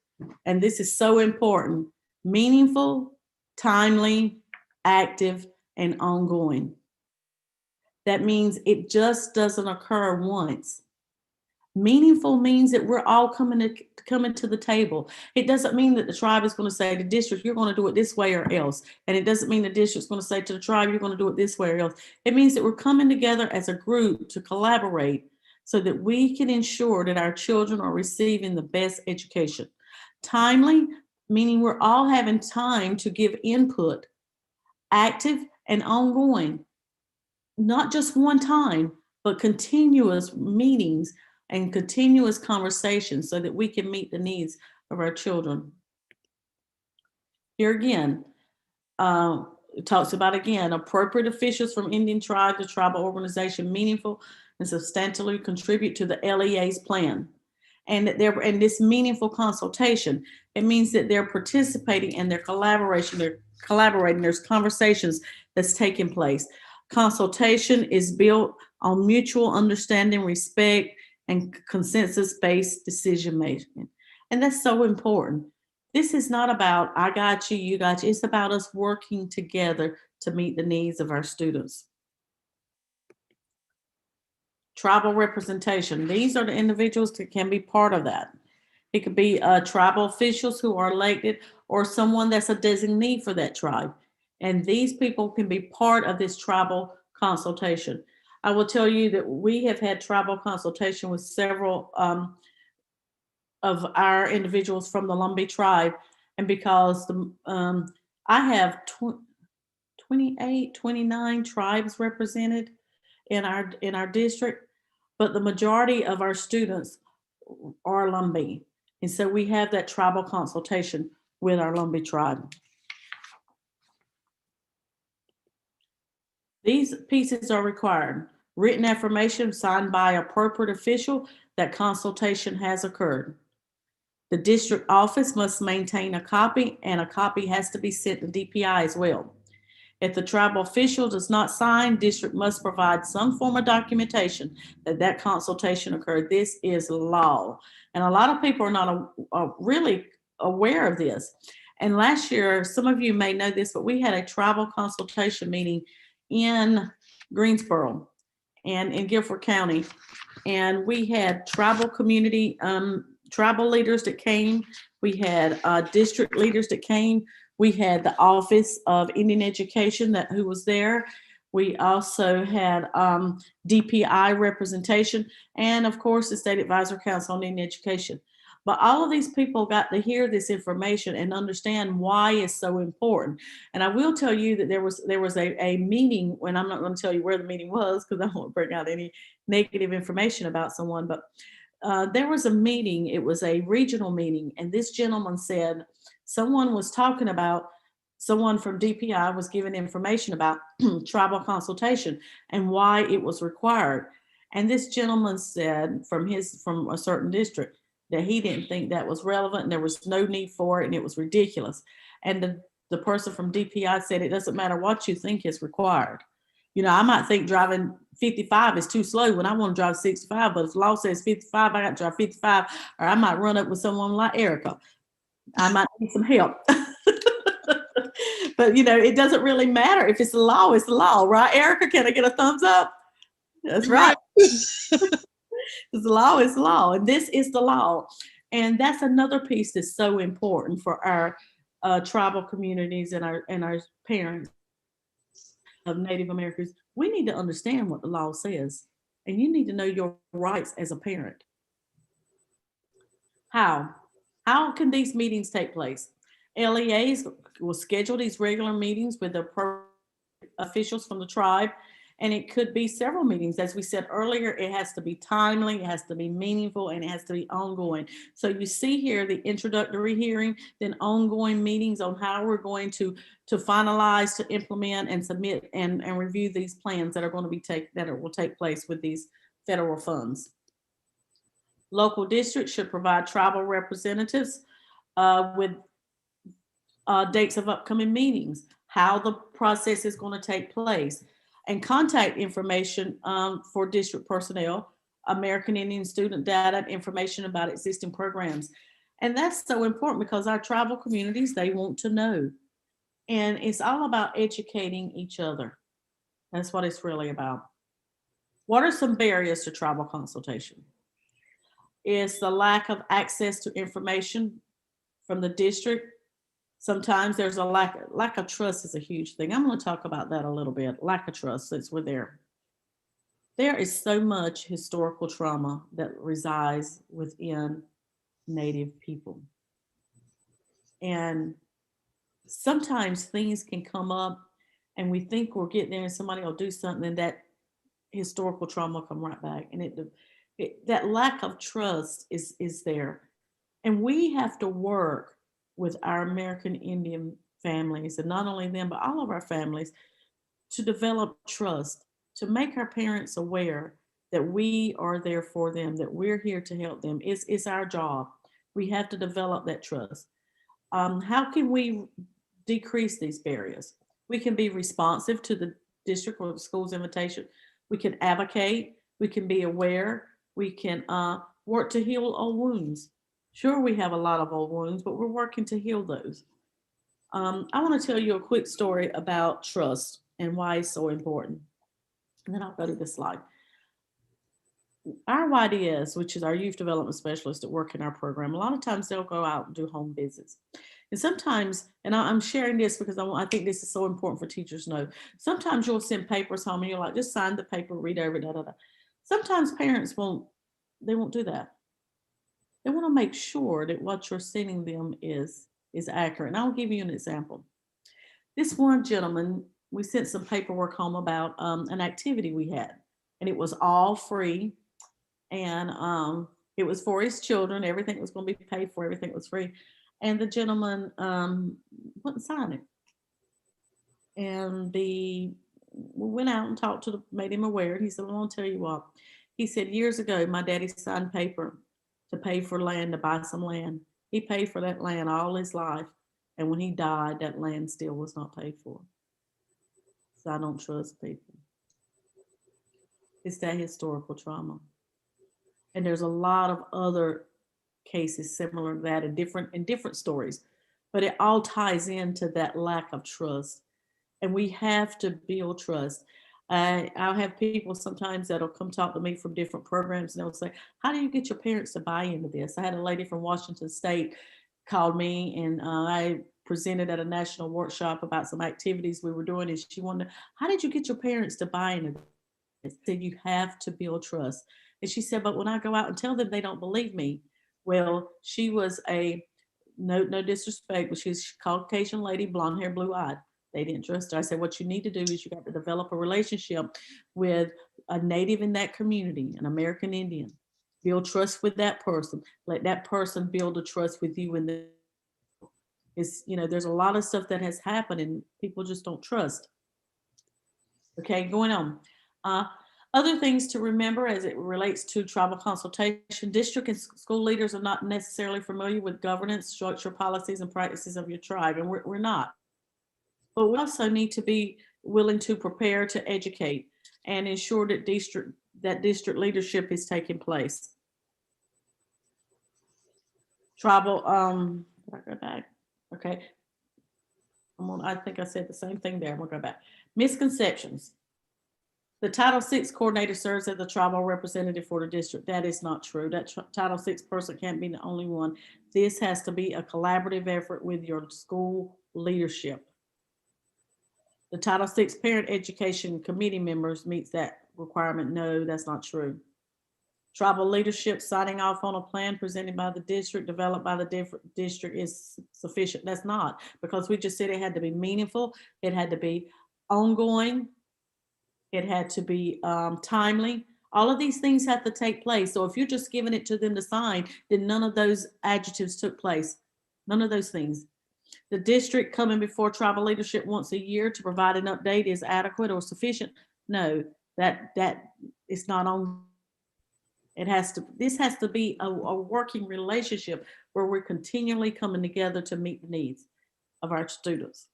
and this is so important. Meaningful, timely, active, and ongoing. That means it just doesn't occur once. Meaningful means that we're all coming to the table. It doesn't mean that the tribe is going to say to the district, you're going to do it this way or else. And it doesn't mean the district's going to say to the tribe, you're going to do it this way or else. It means that we're coming together as a group to collaborate so that we can ensure that our children are receiving the best education. Timely, meaning we're all having time to give input. Active and ongoing. Not just one time, but continuous meetings and continuous conversations so that we can meet the needs of our children. Here again, it talks about, again, appropriate officials from Indian tribe to tribal organization meaningful and substantially contribute to the LEA's plan. And that they're in this meaningful consultation, it means that they're participating in their collaboration, they're collaborating, there's conversations that's taking place. Consultation is built on mutual understanding, respect, and consensus-based decision making. And that's so important. This is not about, I got you, you got you. It's about us working together to meet the needs of our students. Tribal representation. These are the individuals that can be part of that. It could be tribal officials who are elected or someone that's a designee for that tribe. And these people can be part of this tribal consultation. I will tell you that we have had tribal consultation with several of our individuals from the Lumbee tribe. And because I have 28, 29 tribes represented in our district, but the majority of our students are Lumbee. And so we have that tribal consultation with our Lumbee tribe. These pieces are required. Written affirmation signed by appropriate official that consultation has occurred. The district office must maintain a copy, and a copy has to be sent to DPI as well. If the tribal official does not sign, district must provide some form of documentation that consultation occurred. This is law. And a lot of people are not really aware of this. And last year, some of you may know this, but we had a tribal consultation meeting in Greensboro and in Guilford County. And we had tribal community, tribal leaders that came. We had district leaders that came. We had the Office of Indian Education who was there. We also had DPI representation, and of course the State Advisory Council on Indian Education. But all of these people got to hear this information and understand why it's so important. And I will tell you that there was a meeting, when I'm not going to tell you where the meeting was because I don't want to bring out any negative information about someone, but there was a meeting. It was a regional meeting, and this gentleman said someone was talking about, someone from DPI was giving information about tribal consultation and why it was required. And this gentleman said from a certain district that he didn't think that was relevant and there was no need for it and it was ridiculous. And the person from DPI said, it doesn't matter what you think is required. You know, I might think driving 55 is too slow when I want to drive 65, but if the law says 55, I got to drive 55, or I might run up with someone like Erica. I might need some help. But, you know, it doesn't really matter. If it's the law, it's the law, right? Erica, can I get a thumbs up? That's right. The law is law, and this is the law. And that's another piece that's so important for our tribal communities and our parents of Native Americans. We need to understand what the law says. And you need to know your rights as a parent. How? How can these meetings take place? LEAs will schedule these regular meetings with the officials from the tribe, and it could be several meetings. As we said earlier, it has to be timely, it has to be meaningful, and it has to be ongoing. So you see here the introductory hearing, then ongoing meetings on how we're going to finalize, to implement, and submit and review these plans that are going to be will take place with these federal funds. Local districts should provide tribal representatives with dates of upcoming meetings, how the process is going to take place, and contact information for district personnel, American Indian student data, information about existing programs. And that's so important because our tribal communities, they want to know. And it's all about educating each other. That's what it's really about. What are some barriers to tribal consultation? Is the lack of access to information from the district. Sometimes there's a lack of trust is a huge thing. I'm going to talk about that a little bit. Lack of trust, since we're there. There is so much historical trauma that resides within Native people. And sometimes things can come up and we think we're getting there and somebody will do something and that historical trauma will come right back. And that lack of trust is there. And we have to work with our American Indian families, and not only them, but all of our families, to develop trust, to make our parents aware that we are there for them, that we're here to help them. It's our job. We have to develop that trust. How can we decrease these barriers? We can be responsive to the district or the school's invitation. We can advocate. We can be aware. We can work to heal old wounds. Sure, we have a lot of old wounds, but we're working to heal those. I want to tell you a quick story about trust and why it's so important. And then I'll go to this slide. Our YDS, which is our youth development specialist that work in our program, a lot of times they'll go out and do home visits. And sometimes, and I'm sharing this because I think this is so important for teachers to know, sometimes you'll send papers home and you're like, just sign the paper, read over it, da, da, da. Sometimes parents won't do that. They want to make sure that what you're sending them is accurate. And I'll give you an example. This one gentleman, we sent some paperwork home about an activity we had, and it was all free. And it was for his children. Everything was going to be paid for. Everything was free. And the gentleman wouldn't sign it. And we went out and talked made him aware. He said, well, I'll tell you what. He said, years ago, my daddy signed paper to pay for land, to buy some land. He paid for that land all his life. And when he died, that land still was not paid for. So I don't trust people. It's that historical trauma. And there's a lot of other cases similar to that in different stories, but it all ties into that lack of trust. And we have to build trust. I'll have people sometimes that'll come talk to me from different programs, and they'll say, how do you get your parents to buy into this? I had a lady from Washington State called me, and I presented at a national workshop about some activities we were doing, and she wanted, how did you get your parents to buy into this? I said, you have to build trust. And she said, but when I go out and tell them, they don't believe me. Well, she was no disrespect, but she's a Caucasian lady, blonde hair, blue eyed. They didn't trust her. I said, what you need to do is you got to develop a relationship with a native in that community, an American Indian. Build trust with that person. Let that person build a trust with you. And there's a lot of stuff that has happened and people just don't trust. Okay, going on. Other things to remember as it relates to tribal consultation, district and school leaders are not necessarily familiar with governance, structure, policies, and practices of your tribe, and we're not. But we also need to be willing to prepare to educate and ensure that district leadership is taking place. Tribal, did I go back? Okay. I think I said the same thing there. I'm gonna go back. Misconceptions. The Title VI coordinator serves as the tribal representative for the district. That is not true. That Title VI person can't be the only one. This has to be a collaborative effort with your school leadership. The Title VI Parent Education Committee members meets that requirement. No, that's not true. Tribal leadership signing off on a plan presented by the district, developed by the district is sufficient. That's not, because we just said it had to be meaningful, it had to be ongoing, it had to be timely. All of these things have to take place. So if you're just giving it to them to sign, then none of those adjectives took place. None of those things. The district coming before tribal leadership once a year to provide an update is adequate or sufficient. No, that is not on. This has to be a working relationship where we're continually coming together to meet the needs of our students.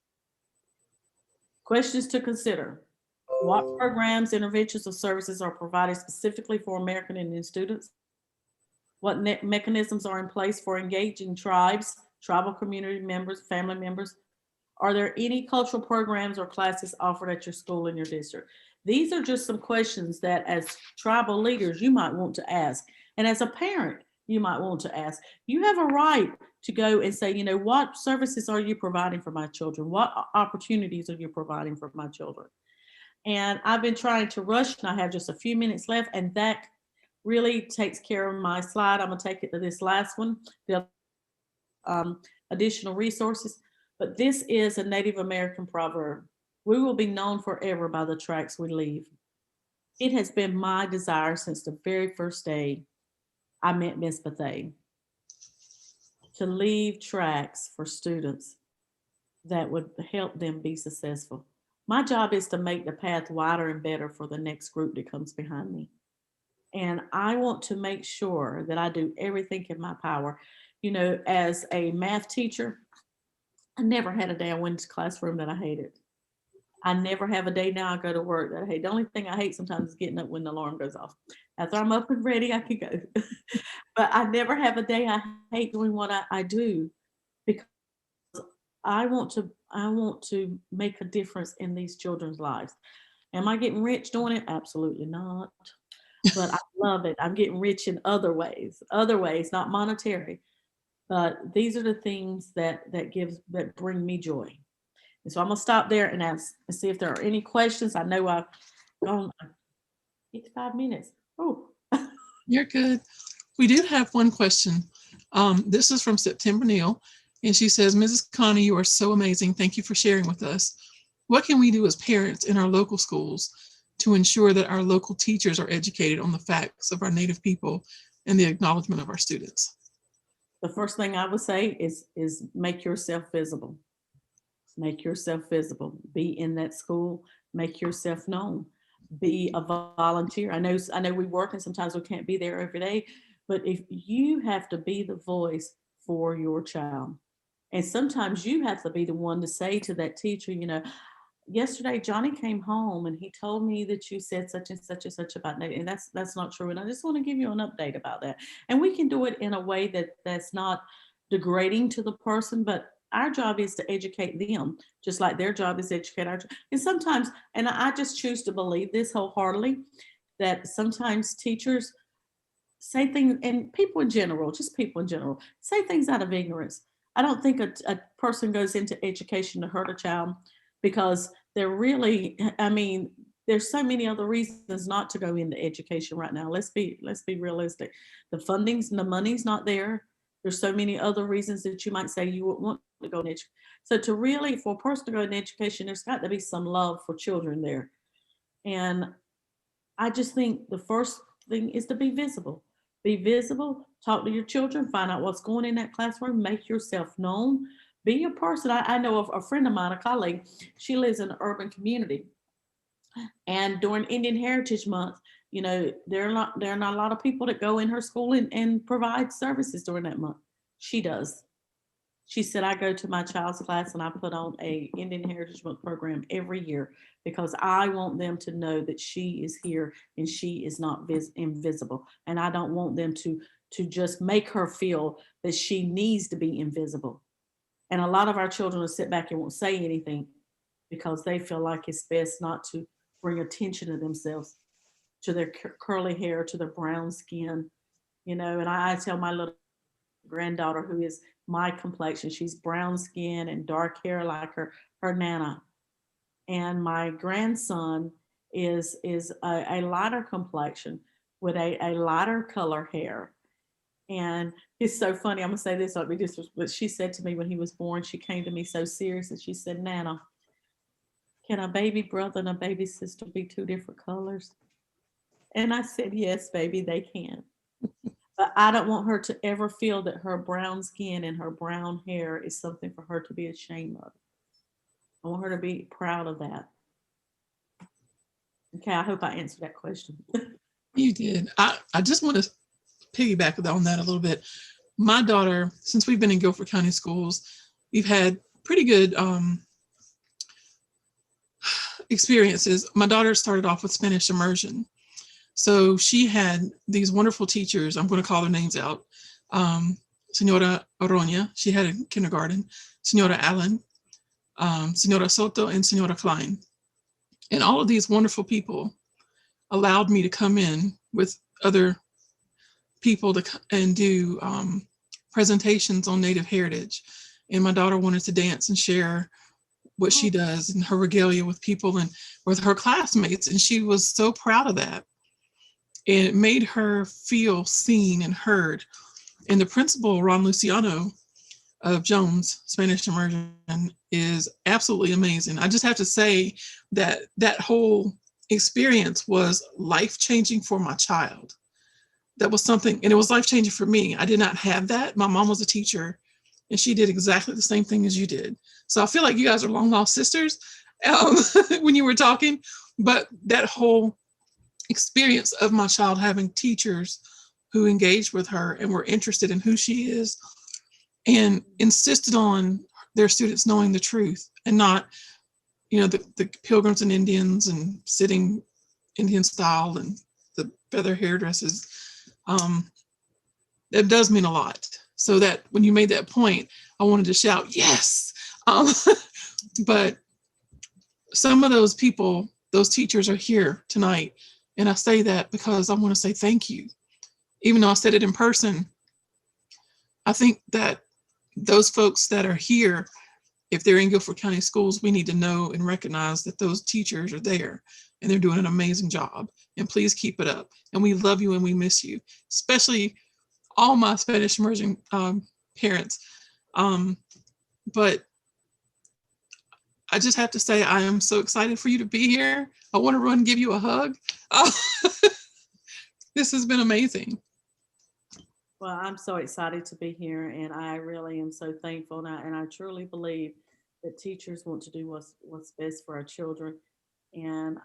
Questions to consider. What programs, interventions, or services are provided specifically for American Indian students? What mechanisms are in place for engaging tribes, tribal community members, family members? Are there any cultural programs or classes offered at your school in your district? These are just some questions that as tribal leaders, you might want to ask. And as a parent, you might want to ask. You have a right to go and say, you know, what services are you providing for my children? What opportunities are you providing for my children? And I've been trying to rush, and I have just a few minutes left, and that really takes care of my slide. I'm gonna take it to this last one, the additional resources. But this is a Native American proverb. We will be known forever by the tracks we leave. It has been my desire since the very first day I met Miss Bethay to leave tracks for students that would help them be successful. My job is to make the path wider and better for the next group that comes behind me. And I want to make sure that I do everything in my power. You know, as a math teacher, I never had a day I went to classroom that I hated. I never have a day now I go to work that I hate. The only thing I hate sometimes is getting up when the alarm goes off. After I'm up and ready, I can go. But I never have a day I hate doing what I do, because I want to make a difference in these children's lives. Am I getting rich doing it? Absolutely not. But I love it. I'm getting rich in other ways, not monetary. But these are the things that bring me joy. And so I'm gonna stop there and ask and see if there are any questions. I know I've gone 55 minutes. Oh, You're good. We do have one question. This is from September Neal, and she says, Mrs. Connie, you are so amazing. Thank you for sharing with us. What can we do as parents in our local schools to ensure that our local teachers are educated on the facts of our Native people and the acknowledgement of our students? the first thing I would say is make yourself visible. Make yourself visible. Be in that school. Make yourself known. Be a volunteer. I know we work and sometimes we can't be there every day, but if you have to be the voice for your child, and sometimes you have to be the one to say to that teacher, you know, yesterday Johnny came home and he told me that you said such and such and such about Nate, and that's not true. And I just want to give you an update about that. And we can do it in a way that's not degrading to the person, but our job is to educate them, just like their job is to educate our. And sometimes, and I just choose to believe this wholeheartedly, that sometimes teachers say things, and people in general, just people in general, say things out of ignorance. I don't think a person goes into education to hurt a child, because they're really, I mean, there's so many other reasons not to go into education right now. Let's be realistic. The funding's and the money's not there. There's so many other reasons that you might say you would want to go in education. So for a person to go in education, there's got to be some love for children there. And I just think the first thing is to be visible. Be visible, talk to your children, find out what's going in that classroom, make yourself known. Be a person. I know of a friend of mine, a colleague, she lives in an urban community. And during Indian Heritage Month, you know, there are not a lot of people that go in her school and provide services during that month. She does. She said, I go to my child's class and I put on a Indian Heritage Month program every year because I want them to know that she is here and she is not invisible. And I don't want them to just make her feel that she needs to be invisible. And a lot of our children will sit back and won't say anything because they feel like it's best not to bring attention to themselves, to their curly hair, to their brown skin, you know. And I tell my little granddaughter, who is my complexion, she's brown skin and dark hair like her nana. And my grandson is a lighter complexion with a lighter color hair. And it's so funny. I'm gonna say this, like this was what she said to me when he was born. She came to me so serious and she said, Nana, can a baby brother and a baby sister be two different colors? And I said, yes, baby, they can. But I don't want her to ever feel that her brown skin and her brown hair is something for her to be ashamed of. I want her to be proud of that. Okay, I hope I answered that question. You did. I just want to piggyback on that a little bit. My daughter, since we've been in Guilford County schools, we've had pretty good experiences. My daughter started off with Spanish immersion. So she had these wonderful teachers. I'm going to call their names out. Senora Oroña, she had a kindergarten. Senora Allen, Senora Soto, and Senora Klein. And all of these wonderful people allowed me to come in with other people and do presentations on Native heritage. And my daughter wanted to dance and share what she does and her regalia with people and with her classmates. And she was so proud of that. And it made her feel seen and heard. And the principal, Ron Luciano of Jones Spanish Immersion, is absolutely amazing. I just have to say that that whole experience was life-changing for my child. That was something, and it was life-changing for me. I did not have that. My mom was a teacher, and she did exactly the same thing as you did. So I feel like you guys are long-lost sisters when you were talking, but that whole experience of my child having teachers who engaged with her and were interested in who she is and insisted on their students knowing the truth and not, the Pilgrims and Indians and sitting Indian style and the feather hairdresses. That does mean a lot. So that when you made that point, I wanted to shout, yes. But some of those people, those teachers are here tonight. And I say that because I want to say thank you. Even though I said it in person, I think that those folks that are here, if they're in Guilford County schools, we need to know and recognize that those teachers are there and they're doing an amazing job. And please keep it up. And we love you and we miss you, especially all my Spanish immersion parents. But I just have to say, I am so excited for you to be here. I want to run and give you a hug. This has been amazing. Well, I'm so excited to be here, and I really am so thankful, and I truly believe that teachers want to do what's best for our children. And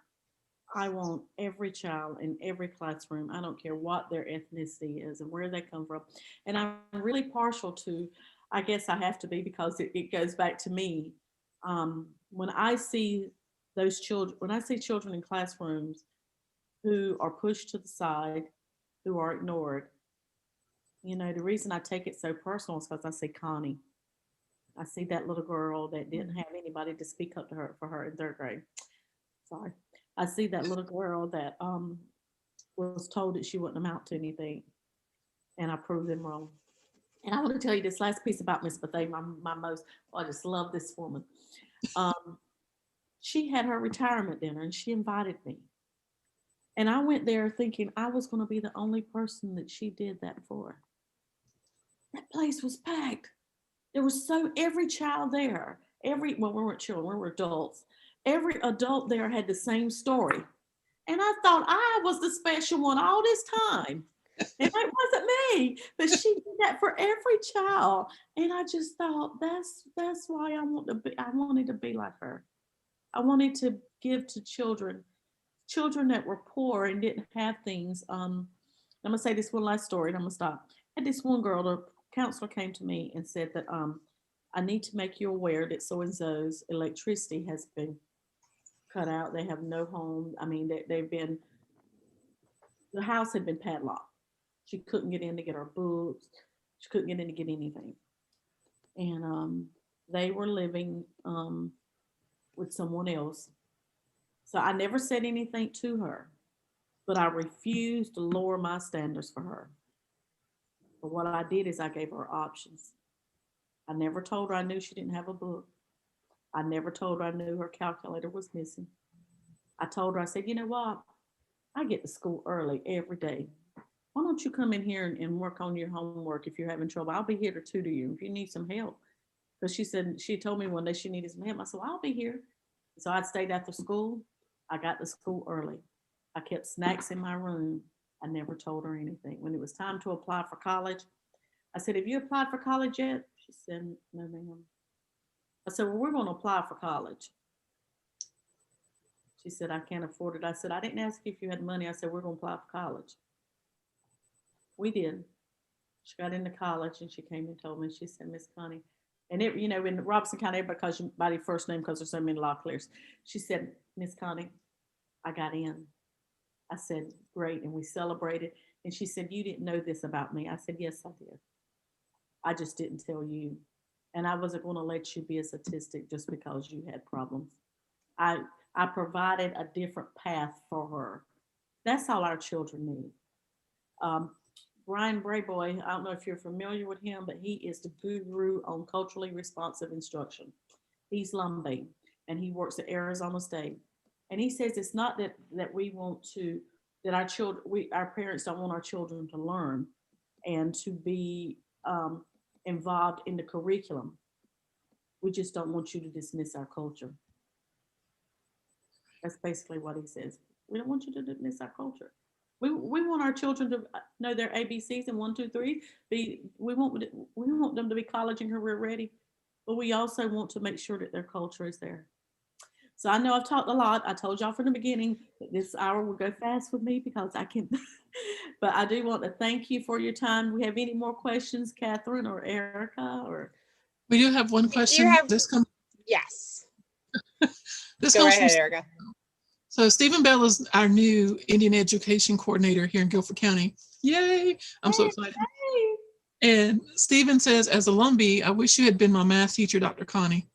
I want every child in every classroom, I don't care what their ethnicity is and where they come from. And I'm really partial to, I guess I have to be because it goes back to me. When I see those children, when I see children in classrooms who are pushed to the side, who are ignored, the reason I take it so personal is because I see Connie. I see that little girl that didn't have anybody to speak up to her for her in third grade. Sorry. I see that little girl that was told that she wouldn't amount to anything, and I proved them wrong. And I want to tell you this last piece about Miss Bethay, my most, I just love this woman. She had her retirement dinner and she invited me. And I went there thinking I was going to be the only person that she did that for. That place was packed. There was every child there, well, we weren't children, we were adults. Every adult there had the same story. And I thought I was the special one all this time. And it wasn't me, but she did that for every child. And I just thought that's why I wanted to be like her. I wanted to give to children that were poor and didn't have things. I'm gonna say this one last story and I'm gonna stop. I had this one girl, the counselor came to me and said that I need to make you aware that so and so's electricity has been cut out. They have no home. I mean, the house had been padlocked. She couldn't get in to get her books. She couldn't get in to get anything. And they were living with someone else. So I never said anything to her, but I refused to lower my standards for her. But what I did is I gave her options. I never told her I knew she didn't have a book. I never told her I knew her calculator was missing. I told her, I said, you know what? I get to school early every day. Why don't you come in here and work on your homework if you're having trouble? I'll be here to tutor you if you need some help. Because she said, she told me one day she needed some help. I said, well, I'll be here. So I stayed after school. I got to school early. I kept snacks in my room. I never told her anything. When it was time to apply for college, I said, have you applied for college yet? She said, no, ma'am. I said, well, we're going to apply for college. She said, I can't afford it. I said, I didn't ask you if you had money. I said, we're going to apply for college. We did. She got into college and she came and told me, she said, Miss Connie, and it, you know, in Robeson County, everybody calls you by your first name because there's so many Locklears. She said, Miss Connie, I got in. I said, great. And we celebrated. And she said, you didn't know this about me. I said, yes, I did. I just didn't tell you. And I wasn't going to let you be a statistic just because you had problems. I I provided a different path for her. That's all our children need. Um, Brian Brayboy, I don't know if you're familiar with him, but he is the guru on culturally responsive instruction. He's Lumbee and he works at Arizona State. And he says it's not that we want to, that our children, our parents don't want our children to learn and to be involved in the curriculum. We just don't want you to dismiss our culture. That's basically what he says. We don't want you to dismiss our culture. We want our children to know their ABCs and 1, 2, 3. We want them to be college and career ready, but we also want to make sure that their culture is there. So I know I've talked a lot. I told y'all from the beginning that this hour will go fast with me because I can. But I do want to thank you for your time. We have any more questions, Catherine or Erica or? We do have one You question. have, This comes yes. this Go comes right from ahead, Erica. So Stephen Bell is our new Indian education coordinator here in Guilford County. Yay! I'm so excited. And Stephen says, as a Lumbee, I wish you had been my math teacher, Dr. Connie.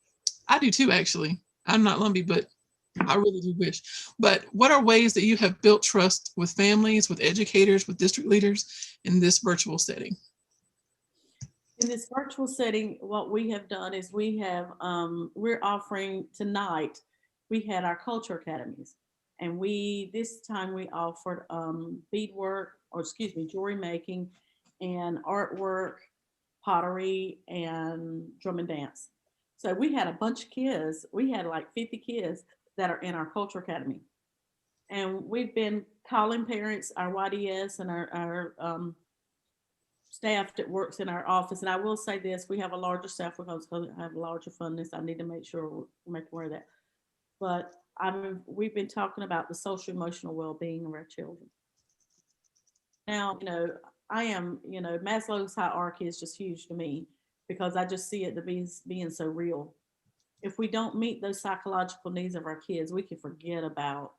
I do too, actually. I'm not Lumbee, but I really do wish. But what are ways that you have built trust with families, with educators, with district leaders in this virtual setting? In this virtual setting, what we have done is we're offering tonight, we had our culture academies. And this time we offered beadwork, or excuse me, jewelry making and artwork, pottery, and drum and dance. So we had a bunch of kids. We had like 50 kids that are in our culture academy. And we've been calling parents, our YDS and our staff that works in our office. And I will say this, we have a larger staff because I have a larger funding. I need to make sure we make aware of that. But we've been talking about the social emotional well-being of our children. Now, I am, Maslow's hierarchy is just huge to me because I just see it to being so real. If we don't meet those psychological needs of our kids, we can forget about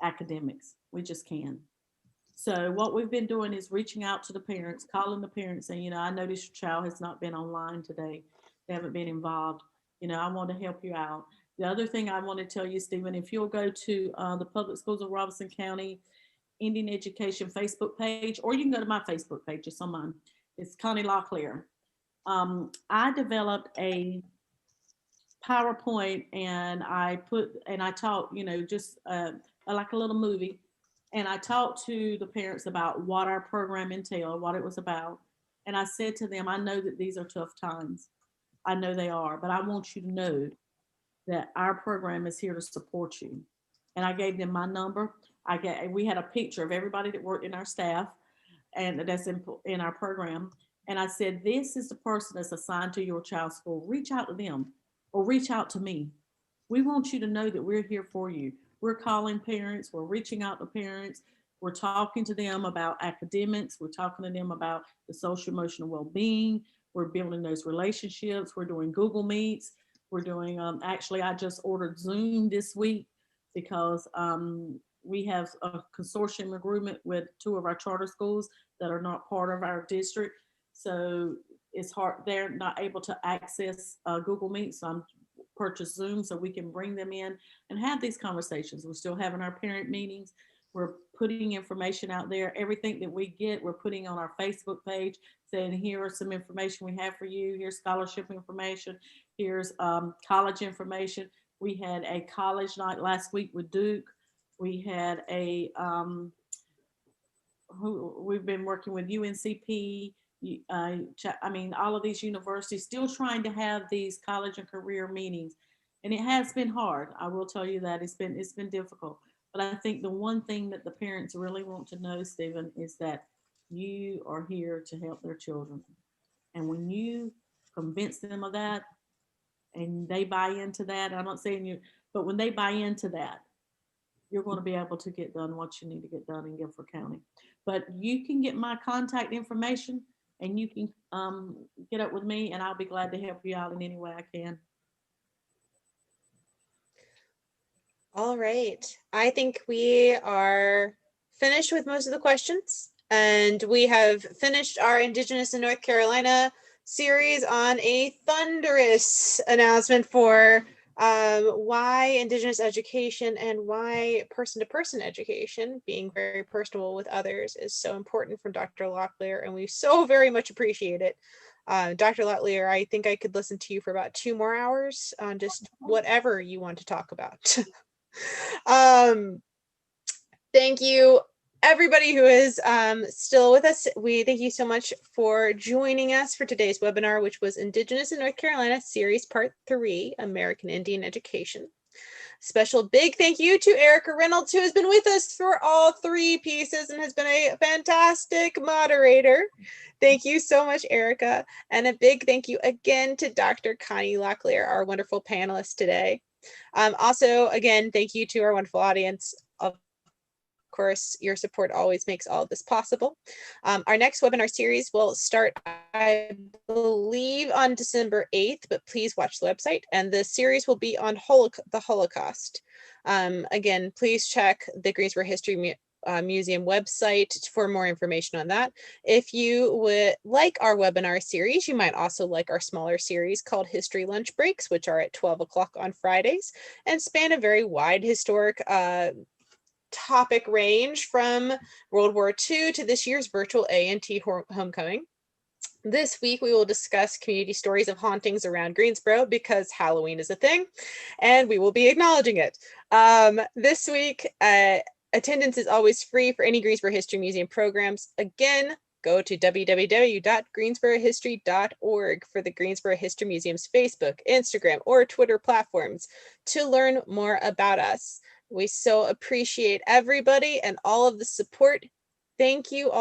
academics. We just can. So what we've been doing is reaching out to the parents, calling the parents, saying, I noticed your child has not been online today. They haven't been involved. I want to help you out. The other thing I want to tell you, Stephen, if you'll go to the Public Schools of Robeson County Indian Education Facebook page, or you can go to my Facebook page. It's on mine. It's Connie Locklear. I developed a PowerPoint and I taught, just like a little movie. And I talked to the parents about what our program entailed, what it was about. And I said to them, I know that these are tough times. I know they are, but I want you to know that our program is here to support you. And I gave them my number. We had a picture of everybody that worked in our staff and that's in our program. And I said, this is the person that's assigned to your child's school. Reach out to them or reach out to me. We want you to know that we're here for you. We're calling parents, we're reaching out to parents, we're talking to them about academics, we're talking to them about the social emotional well-being, we're building those relationships, we're doing Google Meets, we're doing, actually I just ordered Zoom this week because we have a consortium agreement with 2 of our charter schools that are not part of our district. So it's hard, they're not able to access Google Meet, so I'm purchase Zoom so we can bring them in and have these conversations. We're still having our parent meetings. We're putting information out there. Everything that we get, we're putting on our Facebook page saying, here are some information we have for you. Here's scholarship information. Here's college information. We had a college night last week with Duke. We had we've been working with UNCP. All of these universities still trying to have these college and career meetings, and it has been hard. I will tell you that it's been difficult. But I think the one thing that the parents really want to know, Stephen, is that you are here to help their children, and when you convince them of that, and they buy into that, I'm not saying you, but when they buy into that, you're going to be able to get done what you need to get done in Guilford County. But you can get my contact information and you can get up with me, and I'll be glad to help you out in any way I can. All right. I think we are finished with most of the questions, and we have finished our Indigenous in North Carolina series on a thunderous announcement for why Indigenous education and why person-to-person education, being very personable with others, is so important from Dr. Locklear, and we so very much appreciate it. Dr. Locklear, I think I could listen to you for about 2 more hours on just whatever you want to talk about. Thank you, everybody who is still with us. We thank you so much for joining us for today's webinar, which was Indigenous in North Carolina Series Part 3, American Indian Education. Special big thank you to Erica Reynolds, who has been with us for all 3 pieces and has been a fantastic moderator. Thank you so much, Erica. And a big thank you again to Dr. Connie Locklear, our wonderful panelist today. Also, again, thank you to our wonderful audience. Of course, your support always makes all of this possible. Our next webinar series will start, I believe, on December 8th, but please watch the website. And the series will be on the Holocaust. Again, please check the Greensboro History Museum website for more information on that. If you would like our webinar series, you might also like our smaller series called History Lunch Breaks, which are at 12 o'clock on Fridays and span a very wide historic topic range from World War II to this year's virtual A&T homecoming. This week, we will discuss community stories of hauntings around Greensboro because Halloween is a thing, and we will be acknowledging it. This week, attendance is always free for any Greensboro History Museum programs. Again, go to www.greensborohistory.org for the Greensboro History Museum's Facebook, Instagram, or Twitter platforms to learn more about us. We so appreciate everybody and all of the support. Thank you all.